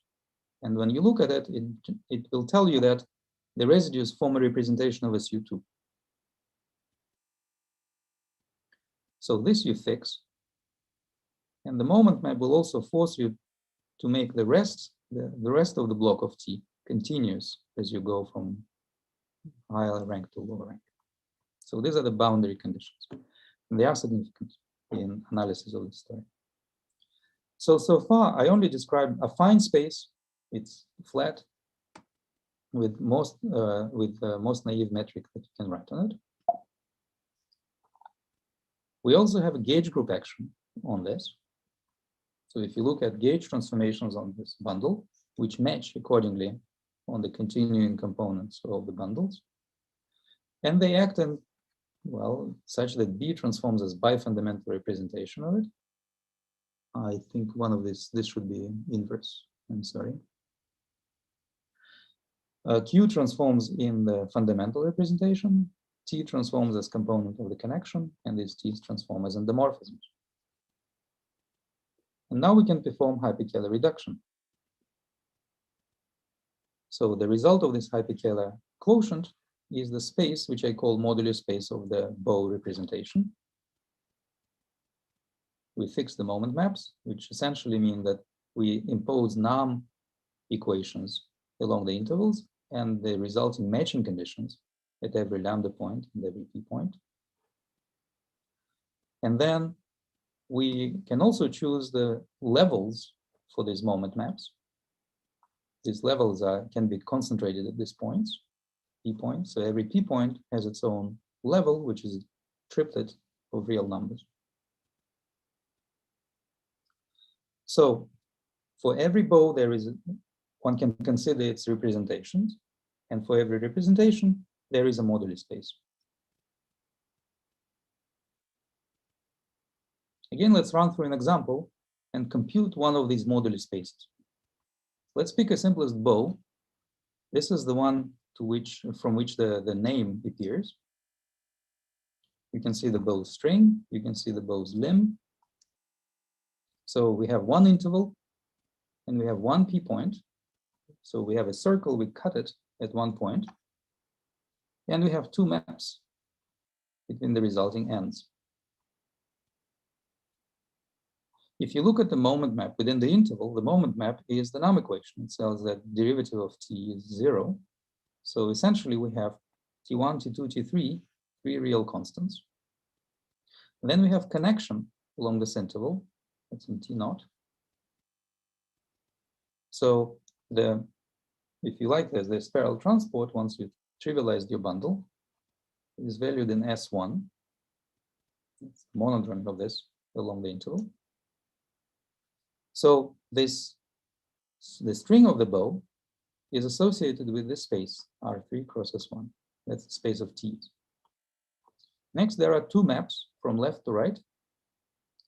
And when you look at it, it will tell you that the residues form a representation of SU2. So this you fix. And the moment map will also force you to make the rest of the block of T continuous as you go from higher rank to lower rank. So these are the boundary conditions. And they are significant in analysis of this story. So far, I only described a fine space. It's flat with most naive metric that you can write on it. We also have a gauge group action on this. So if you look at gauge transformations on this bundle, which match accordingly on the continuing components of the bundles, and they act in, well, such that B transforms as bifundamental representation of it. I think one of this should be inverse, I'm sorry. Q transforms in the fundamental representation, T transforms as component of the connection, and these T's transform as endomorphisms. And now we can perform Hyperkala reduction. So the result of this Hyperkala quotient is the space, which I call modular space of the bow representation. We fix the moment maps, which essentially mean that we impose NAM equations along the intervals and the resulting matching conditions at every lambda point and every p point. And then we can also choose the levels for these moment maps. These levels can be concentrated at these points, p points. So every p point has its own level, which is a triplet of real numbers. So for every bow, one can consider its representations. And for every representation, there is a modular space. Again, let's run through an example and compute one of these modular spaces. Let's pick a simplest bow. This is the one from which the name appears. You can see the bow's string, you can see the bow's limb. So we have one interval and we have one p point. So we have a circle, we cut it at one point, and we have two maps between the resulting ends. If you look at the moment map within the interval, the moment map is the NAM equation. It tells that derivative of t is 0. So essentially we have t1, t2, t3, three real constants. And then we have connection along this interval, that's in t0. So if you like, there's the spiral transport once you've trivialized your bundle. It is valued in S1. It's monodron of this along the interval. So the string of the bow is associated with this space, R3 cross S1. That's the space of T's. Next, there are two maps from left to right,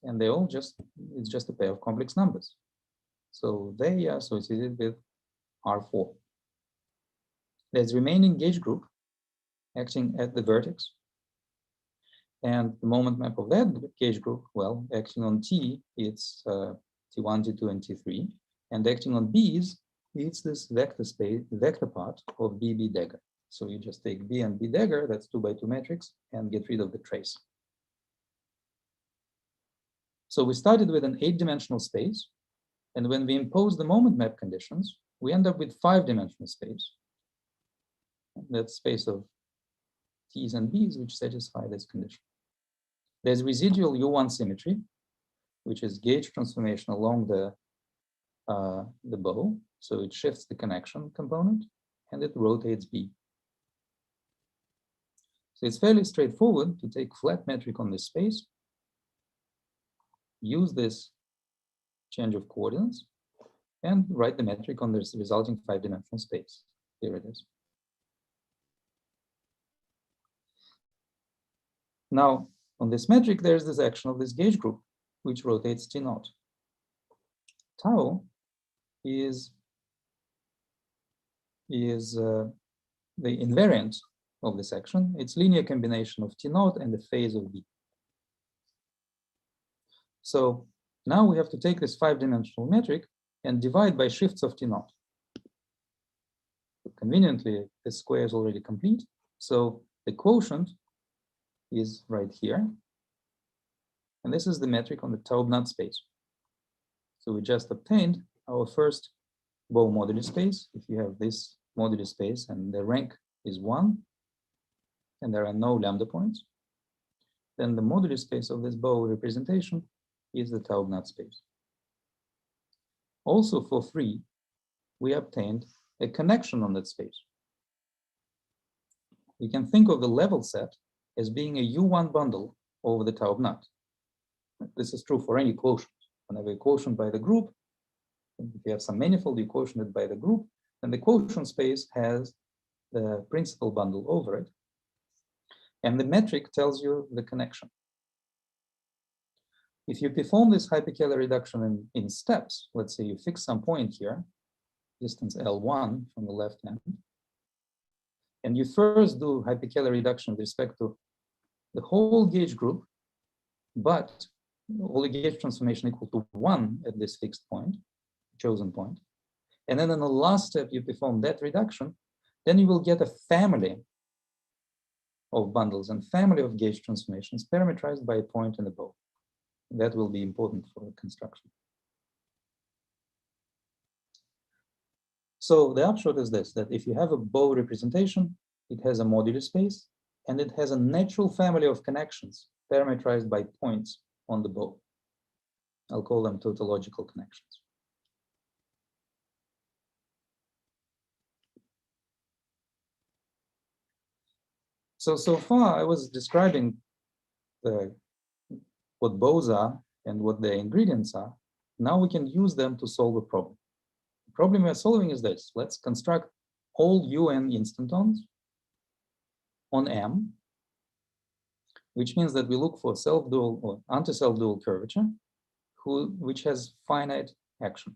and it's just a pair of complex numbers. So they are associated with R4. There's remaining gauge group acting at the vertex. And the moment map of that gauge group, well, acting on T, it's T1, T2, and T3. And acting on B's, it's this vector space, vector part of BB dagger. So you just take B and B dagger, that's 2 by 2 matrix, and get rid of the trace. So we started with an 8-dimensional space. And when we impose the moment map conditions, we end up with 5-dimensional space. That's space of T's and B's, which satisfy this condition. There's residual U1 symmetry, which is gauge transformation along the bow. So it shifts the connection component and it rotates B. So it's fairly straightforward to take flat metric on this space, use this change of coordinates, and write the metric on this resulting 5-dimensional space. Here it is. Now, on this metric, there's this action of this gauge group, which rotates T0. Tau is the invariant of this action. It's linear combination of T0 and the phase of B. So now we have to take this 5-dimensional metric and divide by shifts of T0. Conveniently, the square is already complete. So the quotient is right here. And this is the metric on the Taub-NUT space. So we just obtained our first bow modular space. If you have this modular space and the rank is 1, and there are no lambda points, then the moduli space of this bow representation is the Taub-Knot space. Also for free, we obtained a connection on that space. You can think of the level set as being a U1 bundle over the Taub-Knot. This is true for any quotient. Whenever you quotient by the group, if you have some manifold, you quotient it by the group, then the quotient space has the principal bundle over it. And the metric tells you the connection. If you perform this Hyperkala reduction in steps, let's say you fix some point here, distance L1 from the left hand, and you first do Hyperkala reduction with respect to the whole gauge group, but all the gauge transformation equal to 1 at this fixed point, chosen point. And then in the last step, you perform that reduction, then you will get a family of bundles and family of gauge transformations parameterized by a point in the bow. That will be important for construction. So the upshot is this, that if you have a bow representation, it has a modular space, and it has a natural family of connections parameterized by points on the bow. I'll call them tautological connections. So far I was describing what bows are and what their ingredients are. Now we can use them to solve a problem. The problem we're solving is this. Let's construct all UN instantons on M, which means that we look for self-dual or anti-self-dual curvature, which has finite action.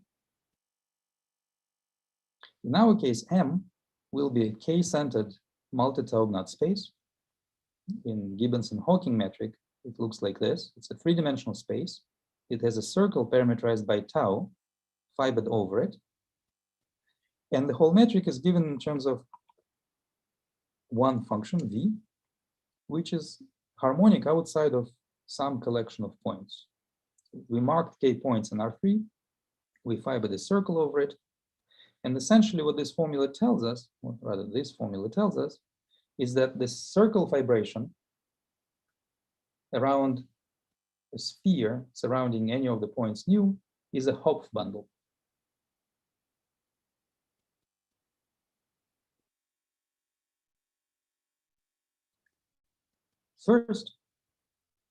In our case, M will be a K-centered multi-Taub-Knot space. In Gibbons and Hawking metric, it looks like this. It's a three-dimensional space. It has a circle parameterized by tau, fibered over it. And the whole metric is given in terms of one function, V, which is harmonic outside of some collection of points. We marked K points in R3. We fibered a circle over it. And essentially what this formula tells us, or rather this formula tells us, is that this circle vibration around a sphere surrounding any of the points nu is a Hopf bundle. First,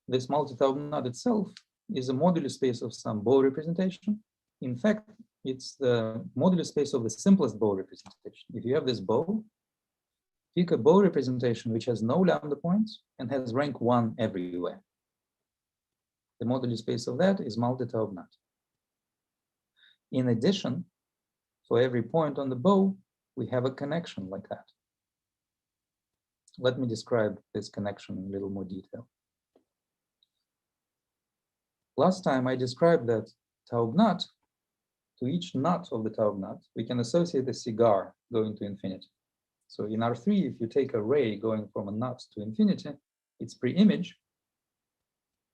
this multi-Taub-Knot itself is a modular space of some bow representation. In fact, it's the modular space of the simplest bow representation. If you have this bow, pick a bow representation which has no lambda points and has rank 1 everywhere. The modular space of that is multi-Taub-Knot. In addition, for every point on the bow, we have a connection like that. Let me describe this connection in a little more detail. Last time I described that Taub-Knot, to each knot of the Taub-Knot, we can associate a cigar going to infinity. So in R3, if you take a ray going from a knot to infinity, its pre-image,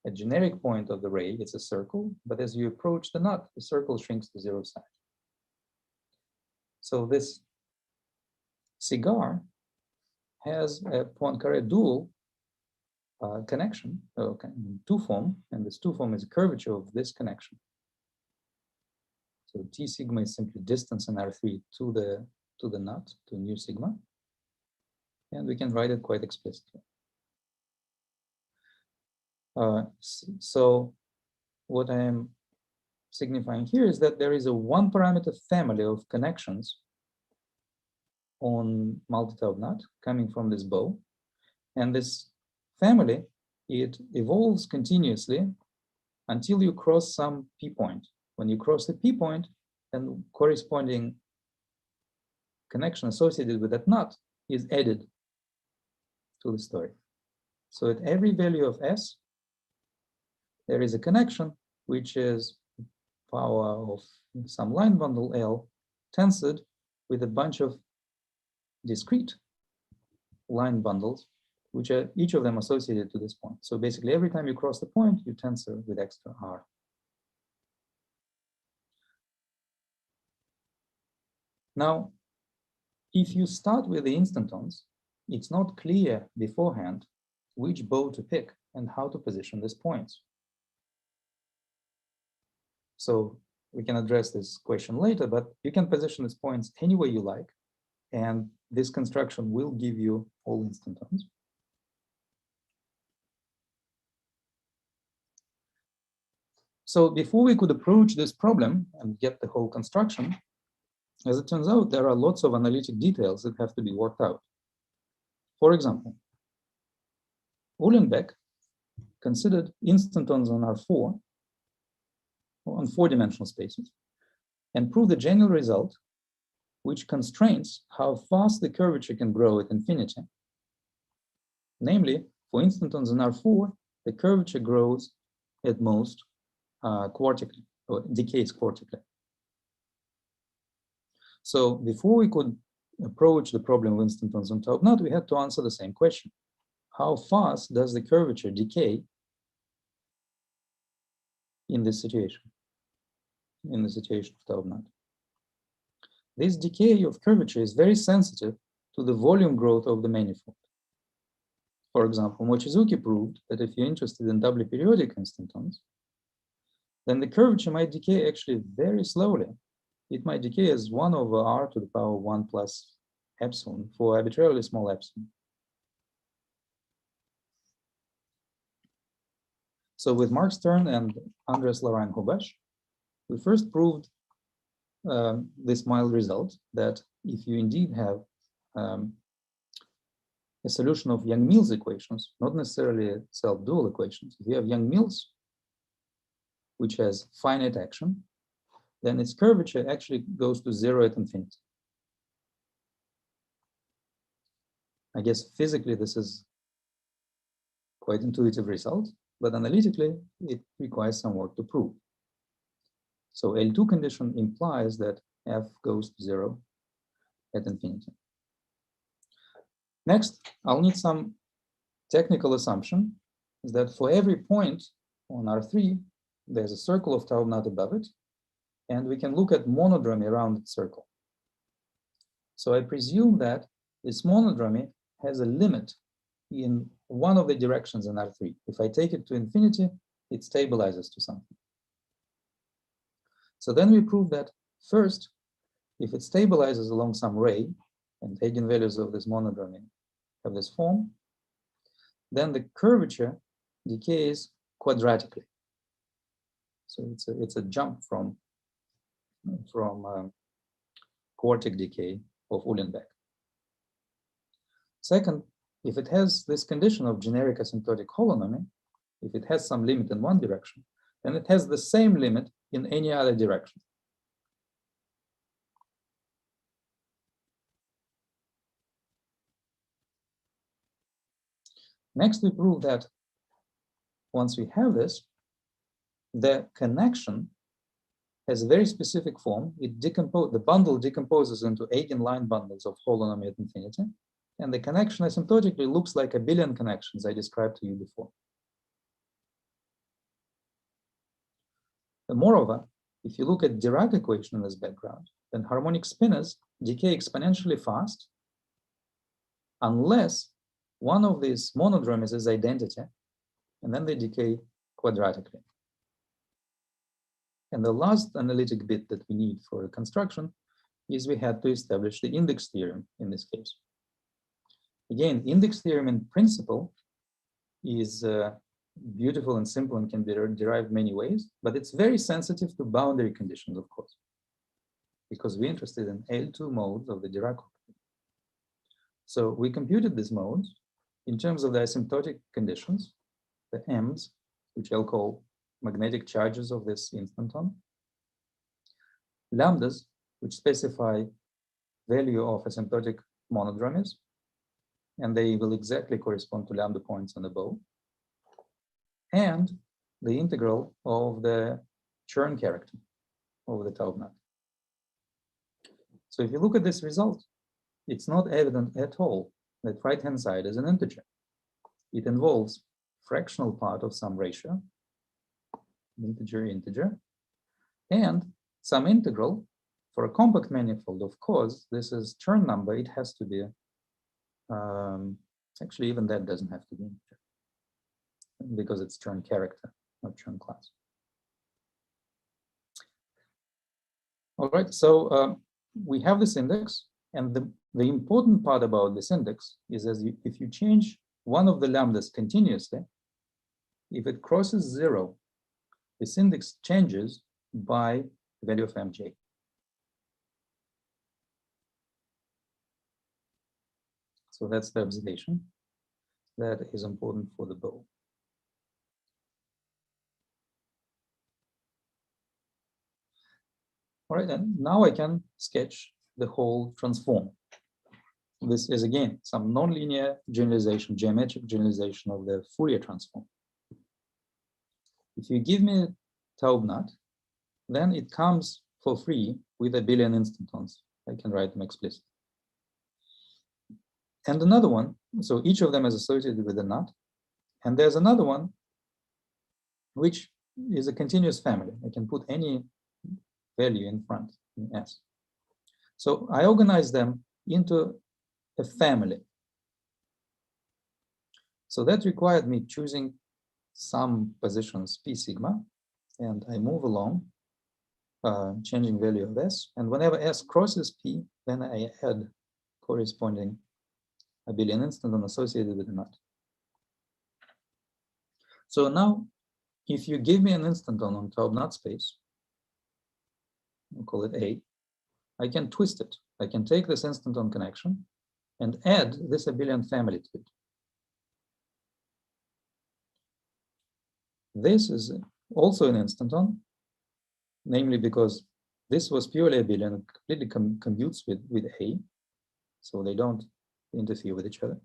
a generic point of the ray, it's a circle, but as you approach the knot, the circle shrinks to 0 side. So this cigar has a Poincaré dual connection, two form, and this two form is a curvature of this connection. So T sigma is simply distance in R3 to the knot, to nu sigma, and we can write it quite explicitly. So what I am signifying here is that there is a one parameter family of connections on multi-Taub-Knot coming from this bow, and this family, it evolves continuously until you cross some P point. When you cross the P point, then corresponding connection associated with that knot is added to the story. So at every value of S, there is a connection which is power of some line bundle L tensored with a bunch of discrete line bundles, which are each of them associated to this point. So basically, every time you cross the point, you tensor with extra R. Now, if you start with the instantons, it's not clear beforehand which bow to pick and how to position these points. So we can address this question later, but you can position these points any way you like, and this construction will give you all instantons. So before we could approach this problem and get the whole construction, as it turns out, there are lots of analytic details that have to be worked out. For example, Uhlenbeck considered instantons on R4, on 4-dimensional spaces, and proved the general result, which constrains how fast the curvature can grow at infinity. Namely, for instantons in R4, the curvature grows at most quartically, or decays quartically. So before we could approach the problem of instantons on top knot, we had to answer the same question. How fast does the curvature decay in this situation? In the situation of top knot. This decay of curvature is very sensitive to the volume growth of the manifold. For example, Mochizuki proved that if you're interested in doubly periodic instantons, then the curvature might decay actually very slowly. It might decay as 1 over r to the power 1 plus epsilon for arbitrarily small epsilon. So with Mark Stern and Andres Lorraine-Hobash, we first proved this mild result that if you indeed have a solution of Young-Mills equations, not necessarily self-dual equations, if you have Young-Mills, which has finite action, then its curvature actually goes to 0 at infinity. I guess physically this is quite intuitive result, but analytically it requires some work to prove. So L2 condition implies that f goes to 0 at infinity. Next, I'll need some technical assumption, is that for every point on R3, there's a circle of tau knot above it, and we can look at monodromy around the circle. So I presume that this monodromy has a limit in one of the directions in R3. If I take it to infinity, it stabilizes to something. So then we prove that first, if it stabilizes along some ray, and eigenvalues of this monodromy have this form, then the curvature decays quadratically. So it's a jump from quartic decay of Uhlenbeck. Second, if it has this condition of generic asymptotic holonomy, if it has some limit in one direction, then it has the same limit in any other direction. Next, we prove that once we have this, the connection has a very specific form. The bundle decomposes into eigenline bundles of holonomy at infinity, and the connection asymptotically looks like abelian connections I described to you before. And moreover, if you look at Dirac equation in this background, then harmonic spinors decay exponentially fast unless one of these monodromies is identity, and then they decay quadratically. And the last analytic bit that we need for construction is we had to establish the index theorem in this case. Again, index theorem in principle is beautiful and simple and can be derived many ways, but it's very sensitive to boundary conditions, of course, because we're interested in L2 modes of the Dirac operator. So we computed these modes in terms of the asymptotic conditions, the M's, which I'll call magnetic charges of this instanton, lambdas, which specify value of asymptotic monodromies, and they will exactly correspond to lambda points on the bow, and the integral of the Chern character over the tau knot. So if you look at this result, it's not evident at all that right-hand side is an integer. It involves fractional part of some ratio, integer, and some integral for a compact manifold. Of course, this is Chern number. It has to be Actually, even that doesn't have to be integer because it's Chern character, not Chern class. All right, so we have this index, and the important part about this index is if you change one of the lambdas continuously, if it crosses 0, this index changes by the value of mj. So that's the observation that is important for the bow. All right, and now I can sketch the whole transform. This is again some nonlinear generalization, geometric generalization of the Fourier transform. If you give me Taub-NUT, then it comes for free with a billion instantons. I can write them explicitly. And another one, so each of them is associated with a NUT. And there's another one, which is a continuous family. I can put any value in front, in S. So I organize them into a family. So that required me choosing some positions P sigma, and I move along, changing value of S. And whenever S crosses P, then I add corresponding abelian instanton associated with a NUT. So now, if you give me an instanton on Taub-NUT space, we'll call it A, I can twist it. I can take this instanton connection and add this abelian family to it. This is also an instanton, namely because this was purely abelian, completely commutes with A, so they don't interfere with each other.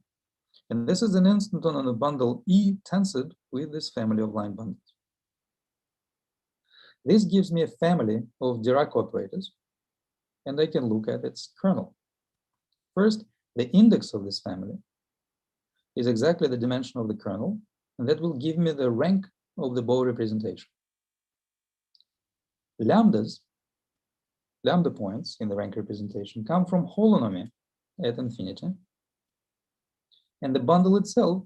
And this is an instanton on a bundle E tensored with this family of line bundles. This gives me a family of Dirac operators, and I can look at its kernel. First, the index of this family is exactly the dimension of the kernel, and that will give me the rank of the bow representation. Lambdas, lambda points in the rank representation come from holonomy at infinity. And the bundle itself,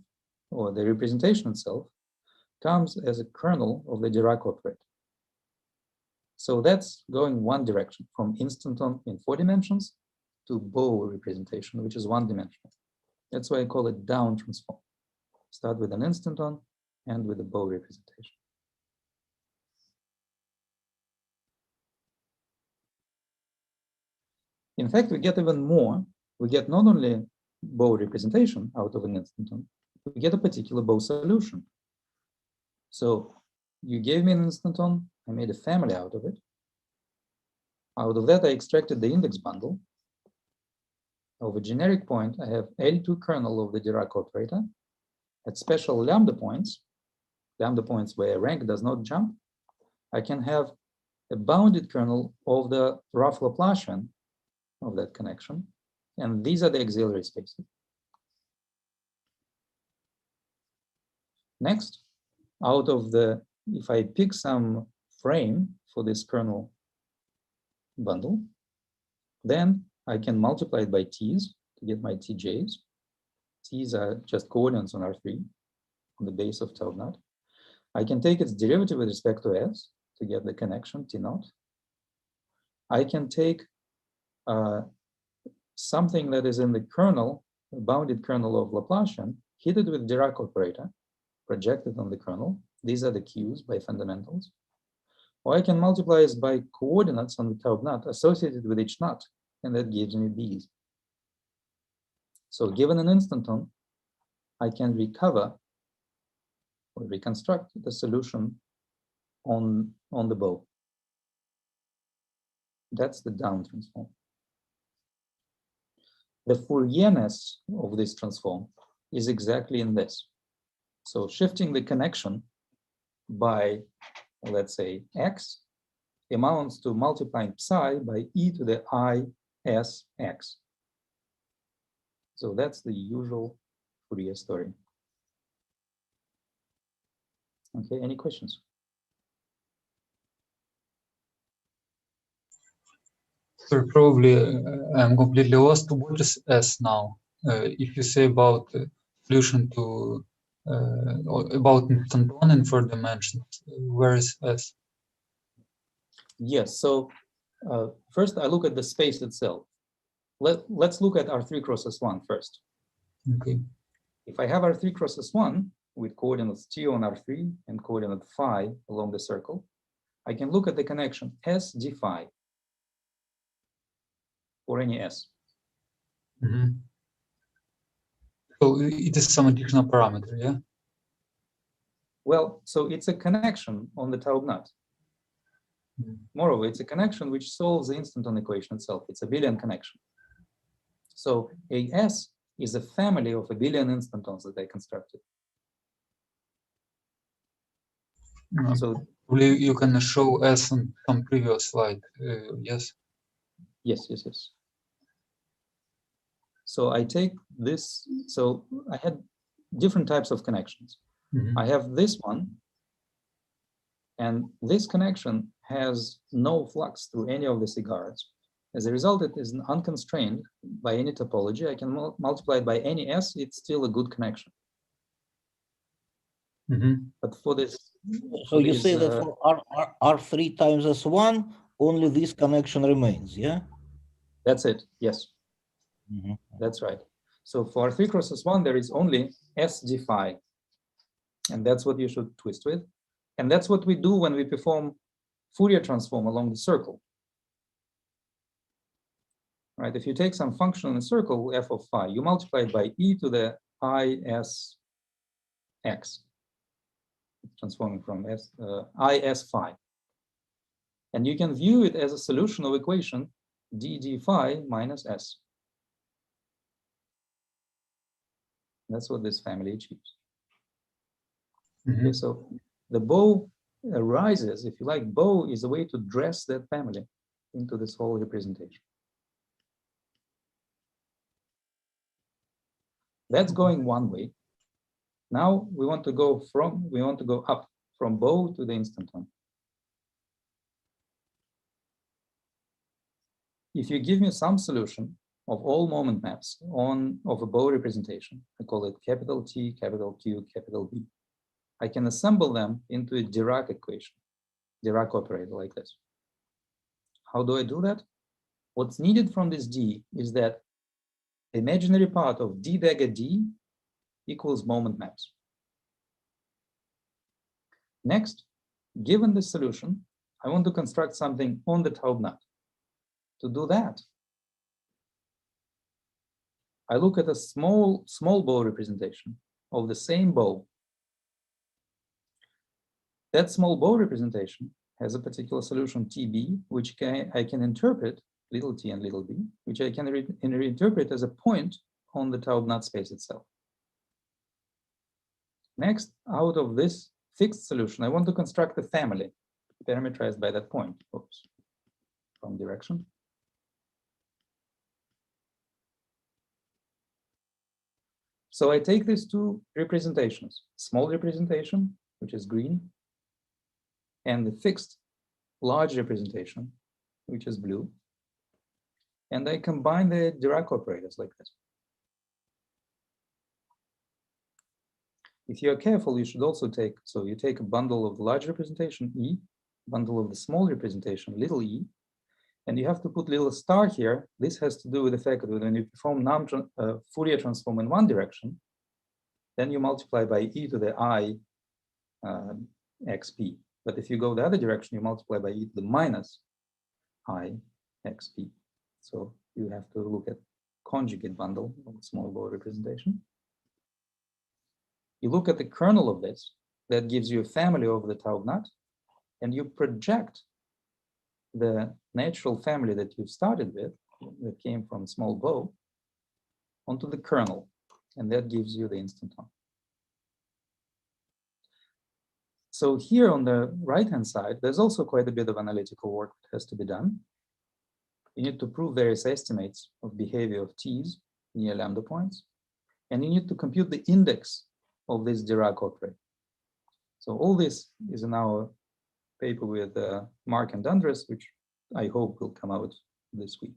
or the representation itself, comes as a kernel of the Dirac operator. So that's going one direction, from instanton in 4 dimensions to bow representation, which is 1 dimensional. That's why I call it down transform. Start with an instanton and with a bow representation. In fact, we get even more. We get not only bow representation out of an instanton, we get a particular bow solution. So you gave me an instanton, I made a family out of it. Out of that, I extracted the index bundle. Of a generic point, I have L2 kernel of the Dirac operator. At special lambda points where rank does not jump, I can have a bounded kernel of the rough Laplacian of that connection. And these are the auxiliary spaces. Next, out of the, if I pick some frame for this kernel bundle, then I can multiply it by t's to get my tj's. T's are just coordinates on R3 on the base of Taub-NUT. I can take its derivative with respect to S to get the connection T0. I can take something that is in the kernel, a bounded kernel of Laplacian, hit it with Dirac operator, projected on the kernel. These are the Q's by fundamentals. Or I can multiply it by coordinates on the Taub-NUT associated with each nut, and that gives me B's. So given an instanton, I can recover or reconstruct the solution on the bow. That's the down transform. The Fourierness of this transform is exactly in this. So shifting the connection by, let's say, x amounts to multiplying psi by e to the I s x. So that's the usual Fourier story. Okay, any questions? So probably I'm completely lost. What is S now? if you say about solution to about Instanton in 4 dimensions, where is S? Yes, so first I look at the space itself. Let's look at R3 cross S1 first. Okay. If I have R3 cross S1 with coordinates T on R3 and coordinate phi along the circle, I can look at the connection S d phi for any S. Mm-hmm. So it is some additional parameter, yeah? Well, so it's a connection on the Taub-Knot. Moreover, it's a connection which solves the instanton equation itself. It's a abelian connection. So AS is a family of abelian instantons that I constructed. So probably you can show S on some previous slide, yes? Yes. So I take this, so I had different types of connections. Mm-hmm. I have this one, and this connection has no flux through any of the cigars. As a result, it is unconstrained by any topology. I can multiply it by any S, it's still a good connection. Mm-hmm. But for this... So you say that for R3 times S1, only this connection remains, yeah? That's it, yes. Mm-hmm. That's right. So for R3 cross S1, there is only S d phi. And that's what you should twist with. And that's what we do when we perform Fourier transform along the circle. Right? If you take some function in a circle, f of phi, you multiply it by e to the is x, transforming from is phi. And you can view it as a solution of equation d d phi minus s. That's what this family achieves. Mm-hmm. Okay, so the bow arises, if you like, bow is a way to dress that family into this whole representation. That's going one way. Now we want to go up from bow to the instanton. If you give me some solution of all moment maps of a bow representation, I call it capital T, capital Q, capital B, I can assemble them into a Dirac equation, Dirac operator like this. How do I do that? What's needed from this D is that the imaginary part of d dagger D equals moment maps. Next, given this solution, I want to construct something on the Taub-Knot. To do that, I look at a small bow representation of the same bow. That small bow representation has a particular solution TB, which I can interpret, little t and little b, which I can reinterpret as a point on the Taub-Knot space itself. Next, out of this fixed solution, I want to construct a family parameterized by that point. Oops, wrong direction. So I take these two representations, small representation, which is green, and the fixed large representation, which is blue, and I combine the Dirac operators like this. If you're careful, you should also take, so you take a bundle of the large representation, E, bundle of the small representation, little e, and you have to put little star here. This has to do with the fact that when you perform Fourier transform in one direction, then you multiply by e to the I xp. But if you go the other direction, you multiply by e to the minus I xp. So you have to look at conjugate bundle of small bow representation. You look at the kernel of this, that gives you a family over the Taub-Knot, and you project the natural family that you started with, that came from small bow, onto the kernel, and that gives you the instanton. So here on the right-hand side, there's also quite a bit of analytical work that has to be done. You need to prove various estimates of behavior of T's near lambda points, and you need to compute the index of this Dirac operator. So all this is in our paper with Mark and Andres, which I hope will come out this week.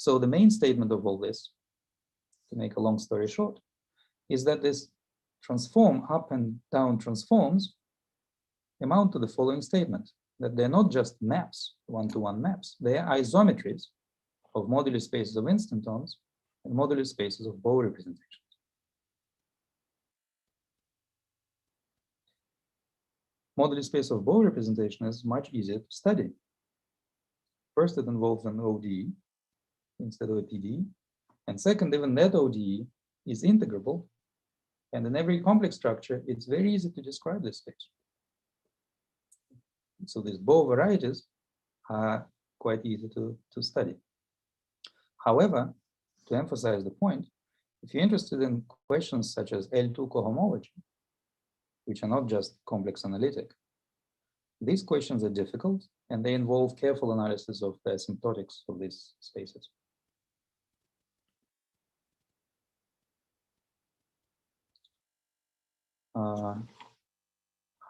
So the main statement of all this, to make a long story short, is that this transform up and down transforms amount to the following statement, that they're not just maps, one-to-one maps, they are isometries of modular spaces of instantons and modular spaces of bow representations. Modular space of bow representation is much easier to study. First, it involves an ODE instead of a PDE. And second, even that ODE is integrable. And in every complex structure, it's very easy to describe this space. So these bow varieties are quite easy to study. However, to emphasize the point, if you're interested in questions such as L2 cohomology, which are not just complex analytic, these questions are difficult and they involve careful analysis of the asymptotics of these spaces.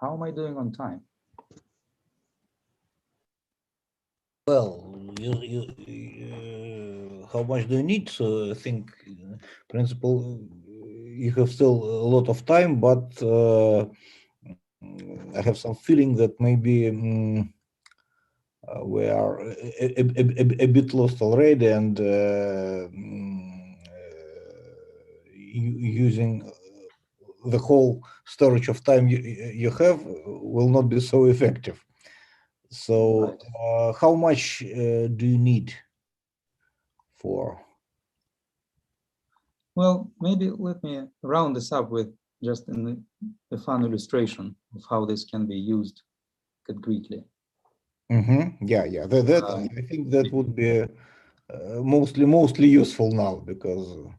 How am I doing on time? Well, how much do you need? So I think, in principle, you have still a lot of time, but I have some feeling that maybe we are a bit lost already, and using the whole storage of time you have will not be so effective. So how much do you need for? Well, maybe let me round this up with just a fun illustration of how this can be used concretely. Yeah. I think that would be mostly useful now, because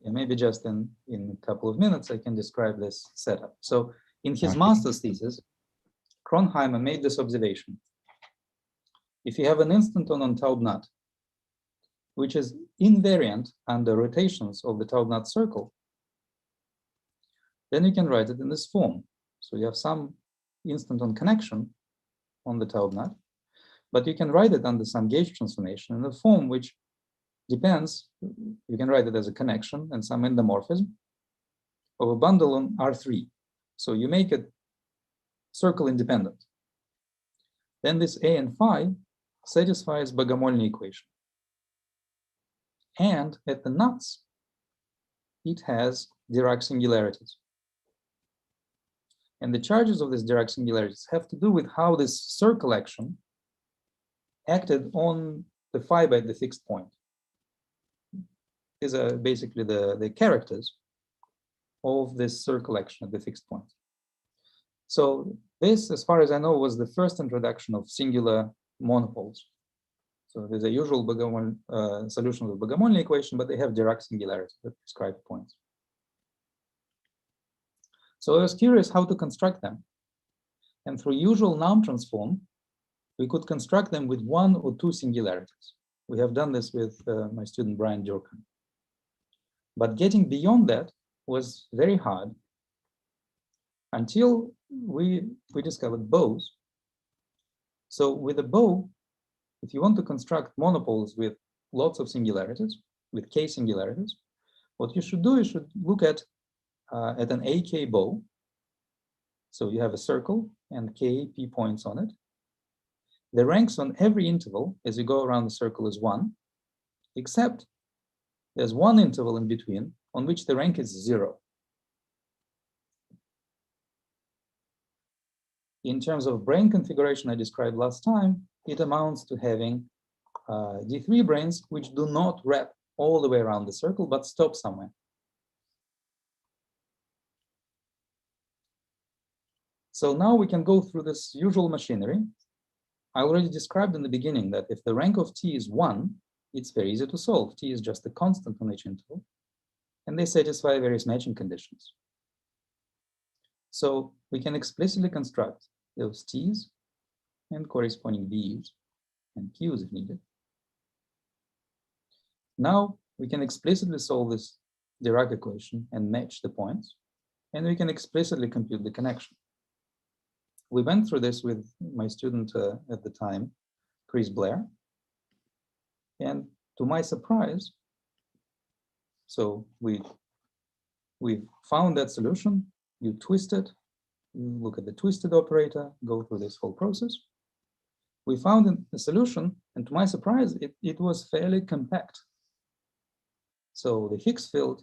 yeah, maybe just in a couple of minutes I can describe this setup. So in his master's thesis, Kronheimer made this observation. If you have an instanton on Taub-Nut, which is invariant under rotations of the Taub-Nut circle, then you can write it in this form. So you have some instanton connection on the Taub-Nut, but you can write it under some gauge transformation in a form which depends, you can write it as a connection and some endomorphism of a bundle on R3. So you make it circle independent. Then this A and phi satisfies Bogomolny equation. And at the nuts, it has Dirac singularities. And the charges of these Dirac singularities have to do with how this circle action acted on the phi by the fixed point. These are basically the characters of this circle action at the fixed point. So this, as far as I know, was the first introduction of singular monopoles. So there's a usual solution of the Bogomolny equation, but they have Dirac singularities that describe points. So I was curious how to construct them. And through usual Noun Transform, we could construct them with one or two singularities. We have done this with my student Brian Durkin. But getting beyond that was very hard until we discovered bows. So with a bow, if you want to construct monopoles with lots of singularities, with k singularities, what you should do is look at an AK bow. So you have a circle and k p points on it. The ranks on every interval as you go around the circle is 1, except there's one interval in between on which the rank is 0. In terms of brain configuration I described last time, it amounts to having D3 brains which do not wrap all the way around the circle, but stop somewhere. So now we can go through this usual machinery. I already described in the beginning that if the rank of T is 1, it's very easy to solve. T is just a constant on each interval, and they satisfy various matching conditions. So we can explicitly construct those T's and corresponding B's and Q's if needed. Now we can explicitly solve this Dirac equation and match the points, and we can explicitly compute the connection. We went through this with my student at the time, Chris Blair. And to my surprise, so we found that solution. You twist it, you look at the twisted operator, go through this whole process. We found a solution, and to my surprise, it was fairly compact. So the Higgs field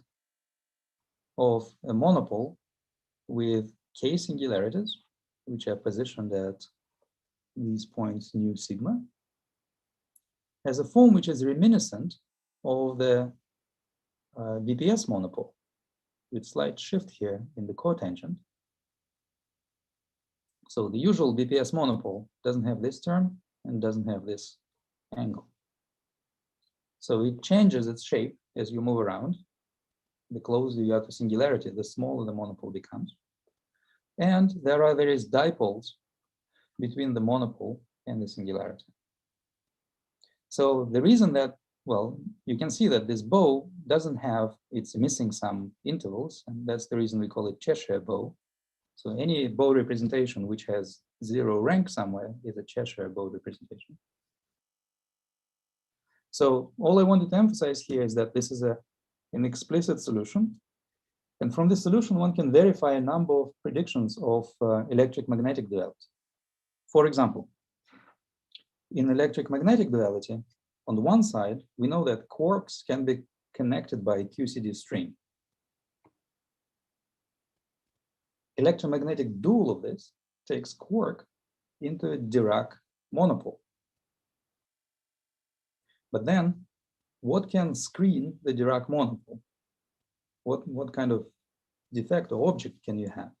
of a monopole with k singularities, which are positioned at these points nu sigma, has a form which is reminiscent of the VPS monopole, with slight shift here in the cotangent. So the usual VPS monopole doesn't have this term and doesn't have this angle. So it changes its shape as you move around. The closer you are to singularity, the smaller the monopole becomes. And there are various dipoles between the monopole and the singularity. So the reason that, well, you can see that this bow doesn't have, it's missing some intervals, and that's the reason we call it Cheshire bow. So any bow representation which has 0 rank somewhere is a Cheshire bow representation. So all I wanted to emphasize here is that this is an explicit solution. And from this solution, one can verify a number of predictions of electric magnetic duality. For example, in electric magnetic duality, on the one side, we know that quarks can be connected by a QCD string. Electromagnetic dual of this takes quark into a Dirac monopole. But then, what can screen the Dirac monopole? What kind of defect or object can you have?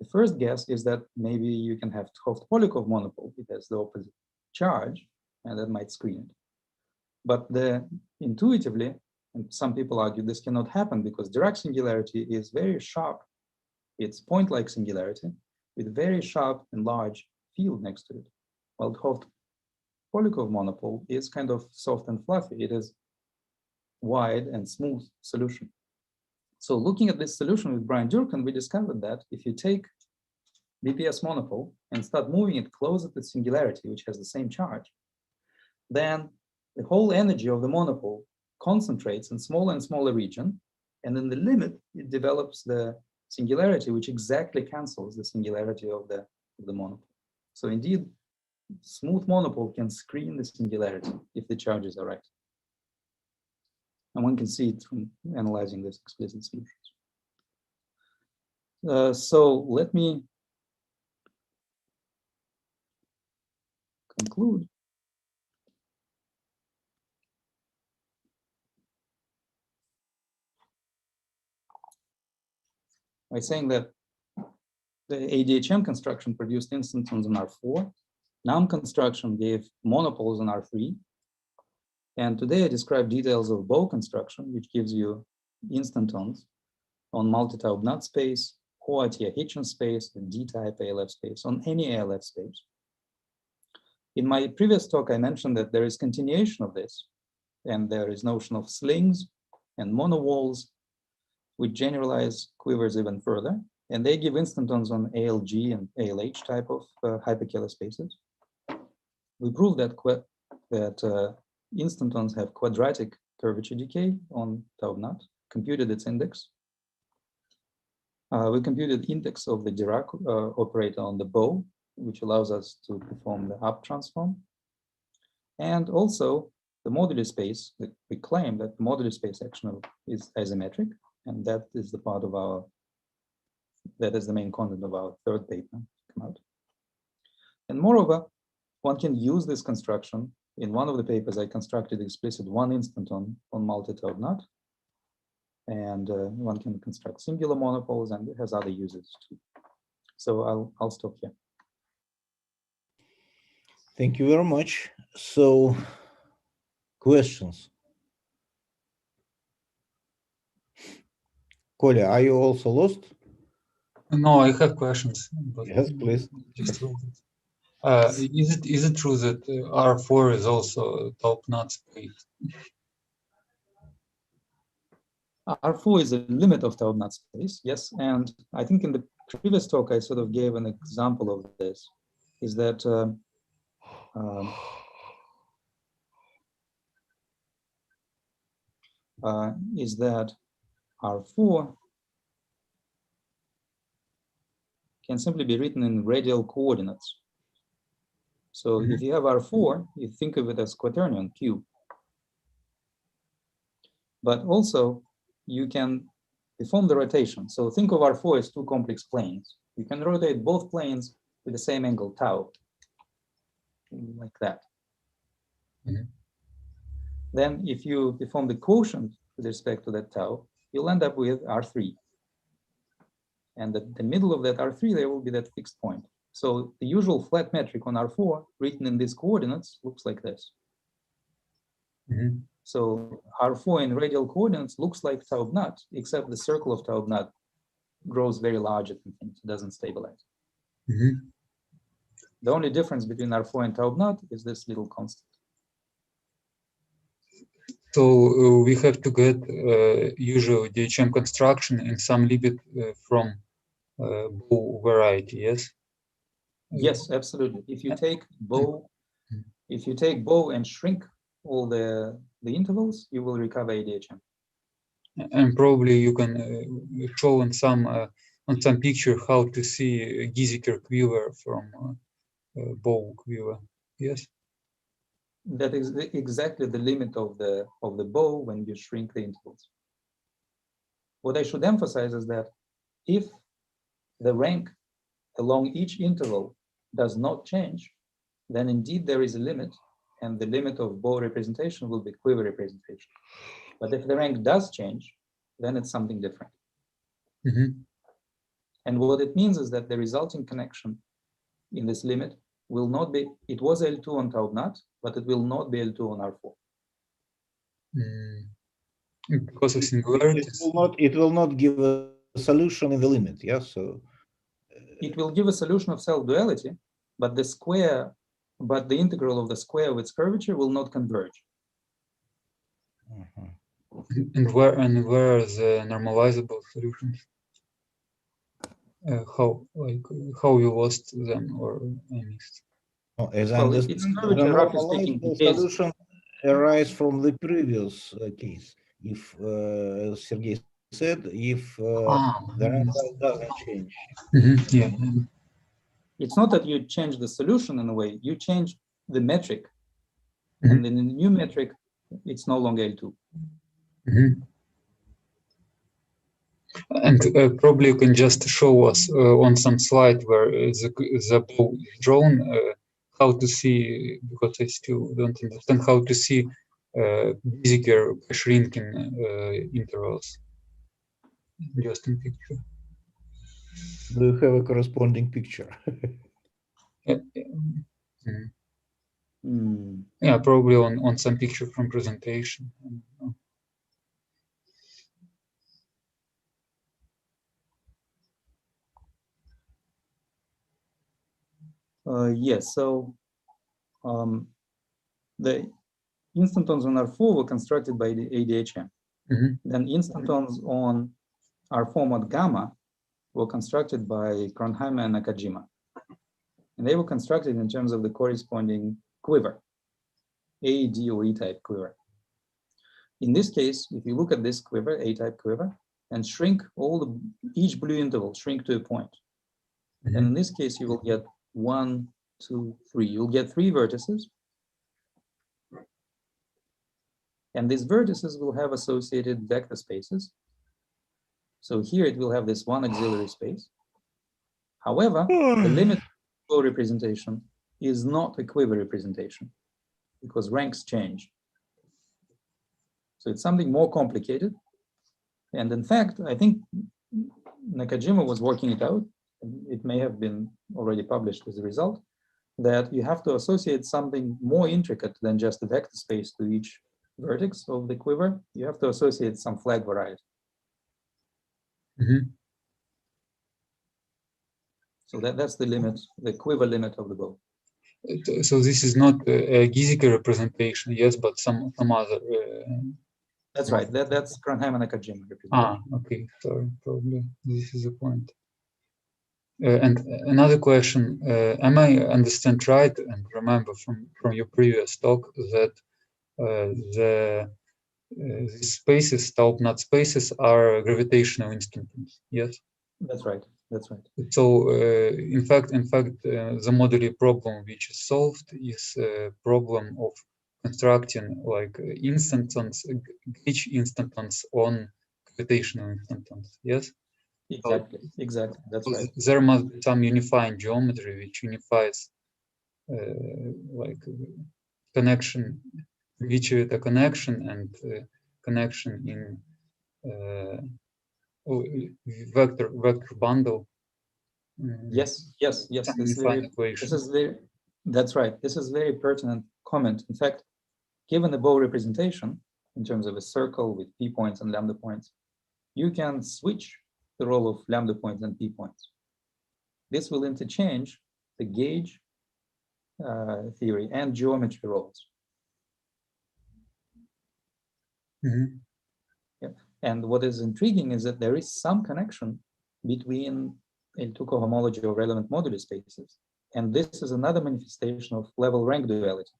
The first guess is that maybe you can have 't Hooft-Polyakov monopole. It has the opposite charge, and that might screen it. But intuitively, and some people argue this cannot happen because Dirac singularity is very sharp. It's point-like singularity with very sharp and large field next to it. While Hooft-Polyakov monopole is kind of soft and fluffy. It is wide and smooth solution. So looking at this solution with Brian Durkin, we discovered that if you take VPS monopole and start moving it closer to singularity, which has the same charge, then the whole energy of the monopole concentrates in smaller and smaller region, and in the limit, it develops the singularity, which exactly cancels the singularity of the monopole. So indeed, smooth monopole can screen the singularity if the charges are right. And one can see it from analyzing these explicit solutions. So let me conclude. By saying that the ADHM construction produced instantons in R4, Noun construction gave monopoles in R3, and today I describe details of bow construction, which gives you instantons on multi-Taub nut space, Hitchin space, the D-type ALF space, on any ALF space. In my previous talk, I mentioned that there is continuation of this, and there is notion of slings and monowalls, which generalize quivers even further, and they give instantons on ALG and ALH type of hyperkala spaces. We proved that instantons have quadratic curvature decay on Taub nut, computed its index. We computed index of the Dirac operator on the bow, which allows us to perform the up transform. And also the modular space, we claim that the modular space action is isometric, and that is the part of that is the main content of our third paper to come out. And moreover, one can use this construction. In one of the papers, I constructed explicit one instanton on multi-Taub nut, and one can construct singular monopoles, and it has other uses too. So I'll stop here. Thank you very much. So, questions? Kolya, are you also lost? No, I have questions. But Yes, please. Just is it true that R4 is also Taub nut space? R4 is a limit of Taub nut space, yes. And I think in the previous talk, I sort of gave an example of this, is that is that R4 can simply be written in radial coordinates. So if you have R4, you think of it as quaternion cube. But also, you can perform the rotation. So think of R4 as two complex planes. You can rotate both planes with the same angle tau, like that. Then if you perform the quotient with respect to that tau, you'll end up with R3. And at the middle of that R3, there will be that fixed point. So the usual flat metric on R4 written in these coordinates looks like this. So R4 in radial coordinates looks like tau naught, except the circle of tau naught grows very large at infinity, doesn't stabilize. The only difference between R4 and tau naught is this little constant. So we have to get usual DHM construction in some limit from bow variety, yes? Yes, absolutely. If you take bow, and shrink all the intervals, you will recover ADHM. And probably you can show on some picture how to see Giesecke quiver from bow quiver, yes? That is exactly the limit of the bow when you shrink the intervals. What I should emphasize is that if the rank along each interval does not change, then indeed there is a limit, and the limit of bow representation will be quiver representation. But if the rank does change, then it's something different. And what it means is that the resulting connection in this limit will not be, it was L2 on tau naught, but it will not be L2 on R4. Because of singularities? It will not give a solution in the limit, yeah? So it will give a solution of self-duality, but the integral of the square with curvature will not converge. And where are the normalizable solutions? How you lost them, or I missed? As I understand, the normalizable solution arise from the previous case. If as Sergey said, if the rank doesn't change. Yeah. It's not that you change the solution in a way, you change the metric. And in the new metric, it's no longer L2. And probably you can just show us on some slide where the bow is drawn, how to see, because I still don't understand how to see Giesecke shrinking intervals, just in picture. Do you have a corresponding picture? Yeah, probably on some picture from presentation. Yes, so the instantons on R4 were constructed by the ADHM. Then instantons on R4 mod gamma were constructed by Kronheimer and Nakajima. And they were constructed in terms of the corresponding quiver, A, D, or E-type quiver. In this case, if you look at this quiver, A-type quiver, and shrink each blue interval, shrink to a point. And in this case, you will get 1, 2, 3. You'll get 3 vertices. And these vertices will have associated vector spaces. So here it will have this one auxiliary space. However, the limit of representation is not a quiver representation because ranks change. So it's something more complicated. And in fact, I think Nakajima was working it out. It may have been already published as a result, that you have to associate something more intricate than just a vector space to each vertex of the quiver. You have to associate some flag variety. So that's the limit, the quiver limit of the bow. So this is not a Giesecke representation, yes, but some other. That's right. That's Kronheimer and Nakajima representation. Okay. Sorry, probably this is the point. And another question: am I understand right and remember from your previous talk that the these spaces, Taub-Nut spaces, are gravitational instantons. Yes. That's right. That's right. So in fact, the modular problem which is solved is a problem of constructing like instantons, gauge instantons on gravitational instantons. Yes. Exactly. Exactly. That's So right. there must be some unifying geometry which unifies like connection, virtual connection and connection in vector bundle. Yes. Yes. Yes. Some This is unifying very. equation. This is very. That's right. This is very pertinent comment. In fact, given the bow representation in terms of a circle with p points and lambda points, you can switch the role of lambda points and p points. This will interchange the gauge theory and geometry roles. Mm-hmm. Yeah. And what is intriguing is that there is some connection between L2 cohomology of relevant modular spaces. And this is another manifestation of level rank duality.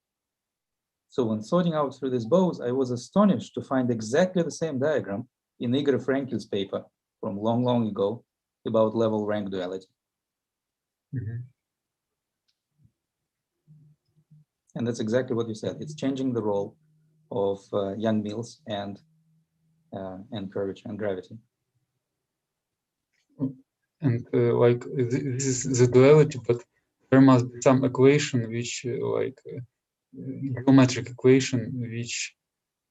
So when sorting out through these bows, I was astonished to find exactly the same diagram in Igor Frankel's paper from long, long ago about level rank duality. Mm-hmm. And that's exactly what you said. It's changing the role of Young-Mills and curvature and gravity. And like this is the duality, but there must be some equation which geometric equation which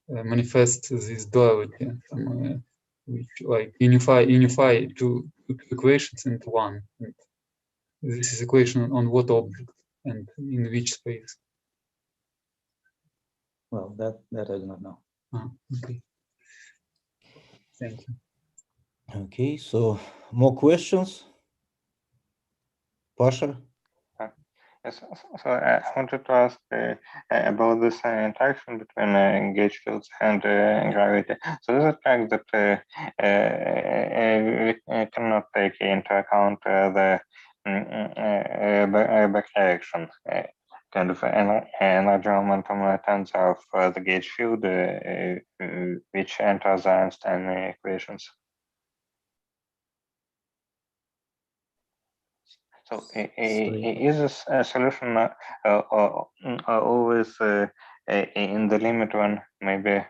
manifests this duality, which like unify two equations into one. And this is equation on what object and in which space. Well, that I do not know. Okay. Thank you. Okay, so more questions? Pasha? Yes, so I wanted to ask about this interaction between gauge fields and gravity. So is it fact that we cannot take into account the back reaction, kind of energy momentum tensor of the gauge field, which enters the Einstein equations? So is this solution always in the limit when maybe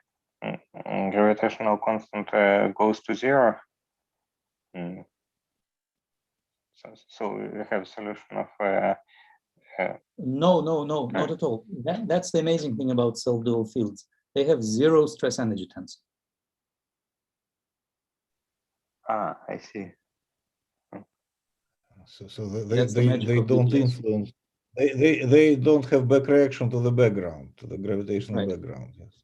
gravitational constant goes to zero? So we have a solution of No, not at all. That's the amazing thing about self-dual fields. They have zero stress energy tensor. I see. So they don't DPS. influence. They don't have back reaction to the background, to the gravitational Right. background. Yes.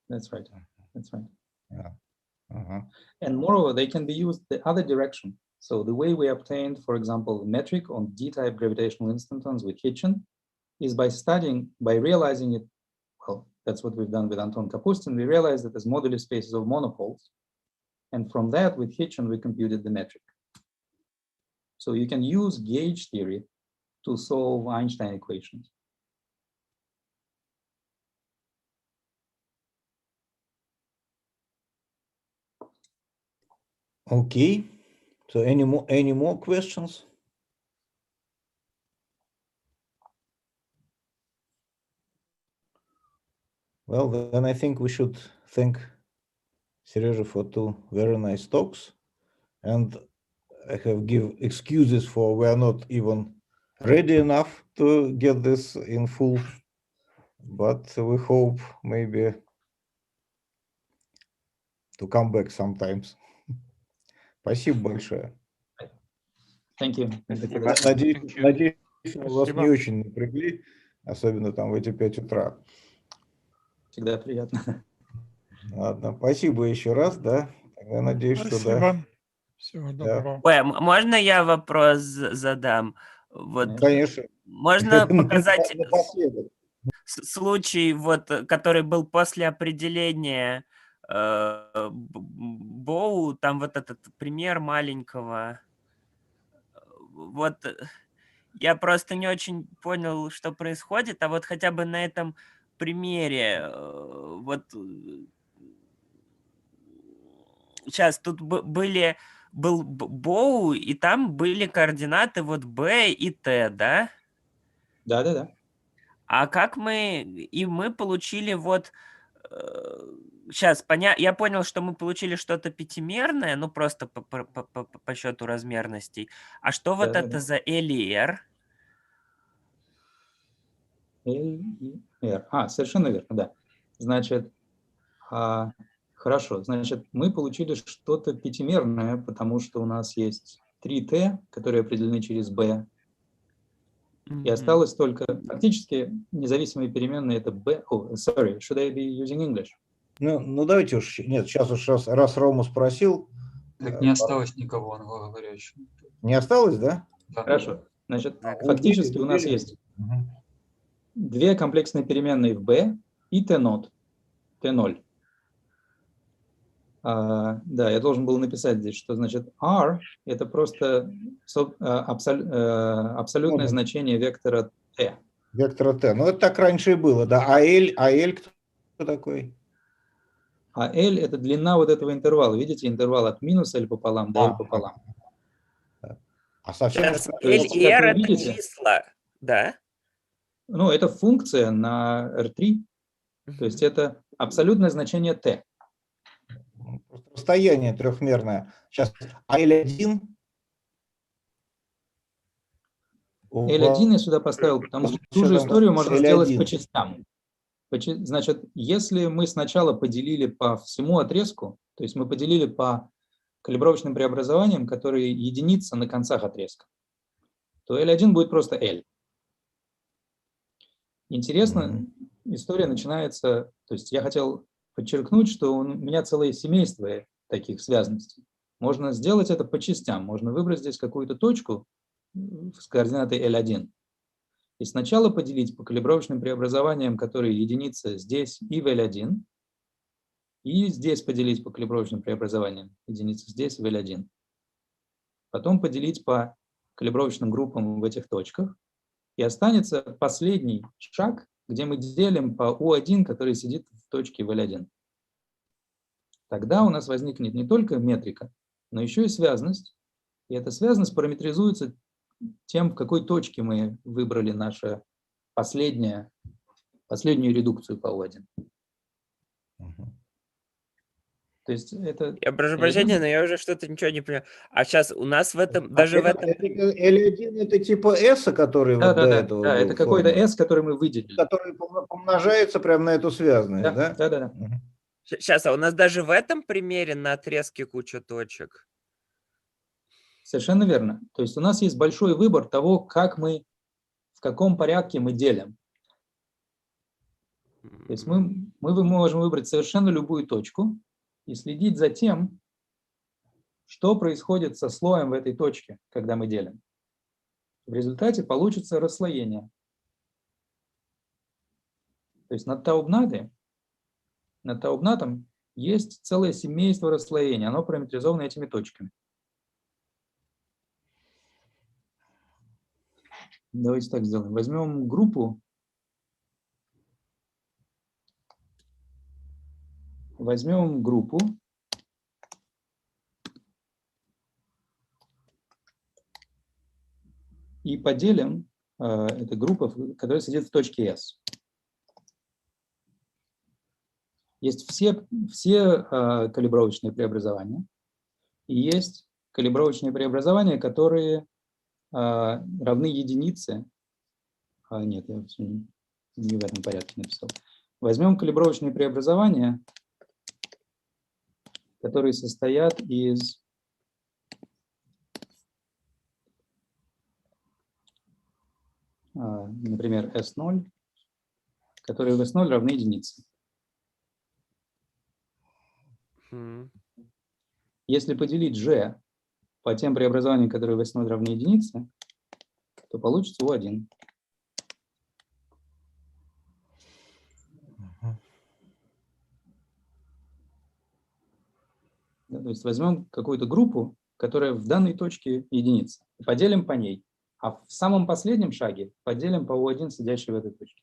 That's right. That's right. Yeah. And moreover, they can be used the other direction. So the way we obtained, for example, the metric on D-type gravitational instantons with Hitchin is by realizing it. Well, that's what we've done with Anton Kapustin. We realized that as modular spaces of monopoles. And from that, with Hitchin, we computed the metric. So you can use gauge theory to solve Einstein equations. Okay. So any more questions? Well, then I think we should thank Sergey for two very nice talks, and I have give excuses for we are not even ready enough to get this in full, but we hope maybe to come back sometimes. Спасибо большое. Thank you. Надеюсь, мы вас не очень напрягли, особенно там в эти 5 утра. Всегда приятно. Ладно, спасибо еще раз, да. Я надеюсь, что да. Всего доброго. Ой, можно я вопрос задам? Вот, конечно. можно показать случай, вот, который был после определения Боу, там вот этот пример маленького. Вот я просто не очень понял, что происходит, а вот хотя бы на этом примере вот сейчас тут был боу, и там были координаты вот b и t, да? Да. А как мы получили вот сейчас я понял, что мы получили что-то пятимерное, ну просто по счету размерностей. А что вот это за L и R? L и R. Совершенно верно, да. Значит, хорошо. Значит, мы получили что-то пятимерное, потому что у нас есть 3t, которые определены через b. И осталось только фактически независимые переменные, это b. Sorry, should I be using English? Ну давайте уж, нет, сейчас уж раз Рому спросил. Так не осталось никого англоговорящего. Не осталось, да? Да. Хорошо. Значит, фактически у нас есть две комплексные переменные в b и t0. Да, я должен был написать здесь, что значит r – это просто абсолютное значение вектора t. Вектора t. Ну, это так раньше и было, да. А L кто такой? А L – это длина вот этого интервала. Видите, интервал от минус L пополам до L пополам. А совсем... L и R – это числа, да? Ну, это функция на R3. То есть это абсолютное значение t. Расстояние трехмерное. Сейчас L1. L1 я сюда поставил, потому что ту же историю можно сделать по частям. Значит, если мы сначала поделили по всему отрезку, то есть мы поделили по калибровочным преобразованиям, которые единица на концах отрезка, то L1 будет просто L. Интересно, история начинается, то есть я хотел подчеркнуть, что у меня целое семейство таких связностей. Можно сделать это по частям, можно выбрать здесь какую-то точку с координатой L1 и сначала поделить по калибровочным преобразованиям, которые единица здесь и в L1, и здесь поделить по калибровочным преобразованиям единица здесь в L1. Потом поделить по калибровочным группам в этих точках, и останется последний шаг, где мы делим по U1, который сидит в точке в L1. Тогда у нас возникнет не только метрика, но еще и связность. И эта связность параметризуется тем, в какой точке мы выбрали нашу последнюю редукцию по U1. То есть это... Я прошу прощения, но я уже что-то ничего не понимаю. А сейчас у нас в этом, даже в этом... L1 это типа S, который вот до этого Да, это какой-то S, который мы выделили. Который помножается прямо на эту связность, да? Да. Сейчас, а у нас даже в этом примере на отрезке куча точек? Совершенно верно. То есть у нас есть большой выбор того, в каком порядке мы делим. То есть мы можем выбрать совершенно любую точку и следить за тем, что происходит со слоем в этой точке, когда мы делим. В результате получится расслоение. То есть над таубнатом есть целое семейство расслоений, оно параметризовано этими точками. Давайте так сделаем. Возьмем группу. И поделим эту группу, которая сидит в точке S. Есть все калибровочные преобразования, и есть калибровочные преобразования, которые равны единице. Нет, я не в этом порядке написал. Возьмем калибровочные преобразования, которые состоят из например, S0, которые в S0 равны единице. Если поделить G по тем преобразованиям, которые в S0 равны единице, то получится U1. Да, то есть возьмем какую-то группу, которая в данной точке единица, и поделим по ней. А в самом последнем шаге поделим по U1, сидящей в этой точке,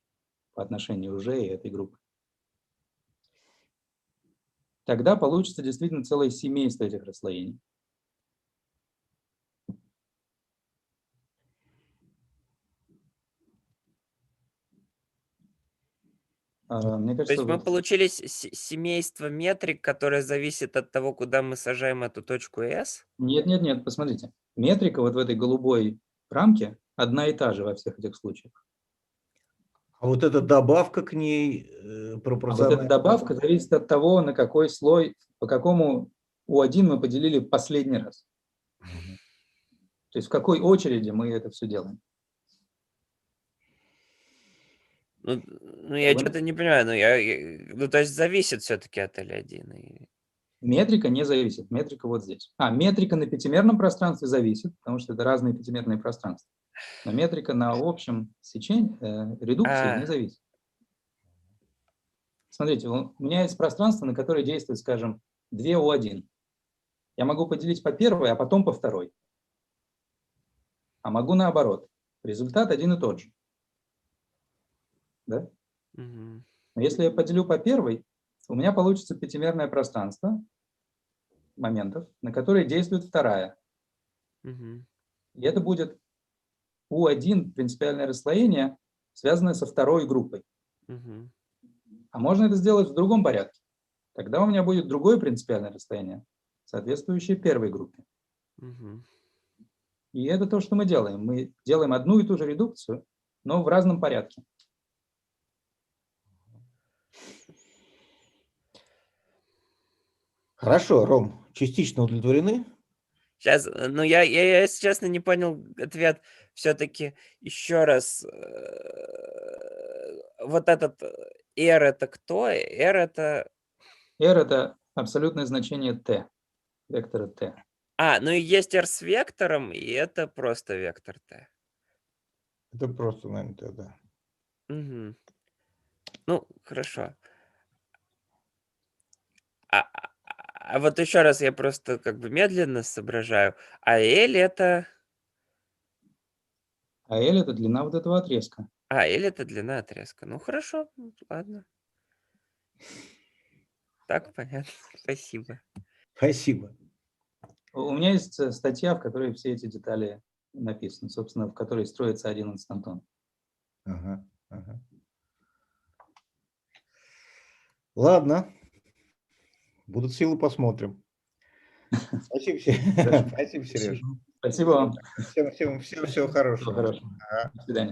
по отношению уже и этой группы. тогда получится действительно целое семейство этих расслоений. Мне То кажется, есть мы получили семейство метрик, которое зависит от того, куда мы сажаем эту точку S? Нет, посмотрите. Метрика вот в этой голубой рамке одна и та же во всех этих случаях. А вот эта добавка к ней А вот пропорциональна. эта добавка зависит от того, на какой слой, по какому U1 мы поделили последний раз. То есть в какой очереди мы это все делаем. Ну я что-то не понимаю, ну то есть зависит все-таки от L1. Метрика не зависит, метрика вот здесь. Метрика на пятимерном пространстве зависит, потому что это разные пятимерные пространства. Но метрика на общем сечении, редукции не зависит. Смотрите, у меня есть пространство, на которое действует, скажем, 2 U1. Я могу поделить по первой, а потом по второй. А могу наоборот. Результат один и тот же. Да? Но если я поделю по первой, у меня получится пятимерное пространство моментов, на которые действует вторая. И это будет U1 принципиальное расслоение, связанное со второй группой. А можно это сделать в другом порядке. Тогда у меня будет другое принципиальное расслоение, соответствующее первой группе. И это то, что мы делаем. Мы делаем одну и ту же редукцию, но в разном порядке. Хорошо, Ром, частично удовлетворены? Сейчас, ну я, если честно, не понял ответ. Все-таки еще раз. Вот этот R это кто? R это... R это абсолютное значение t, вектора t. Ну и есть R с вектором, и это просто вектор t. Это просто, наверное, t, да. Ну, хорошо. А вот еще раз я просто как бы медленно соображаю. А L это... А L это длина вот этого отрезка. L это длина отрезка. Ну хорошо, ладно. Так, понятно. Спасибо. Спасибо. У меня есть статья, в которой все эти детали написаны, собственно, в которой строится один инстантон. Ага. Ладно. Будут силы, посмотрим. Спасибо, Сереж. Спасибо вам. Всем всего хорошего. Всего хорошего. До свидания.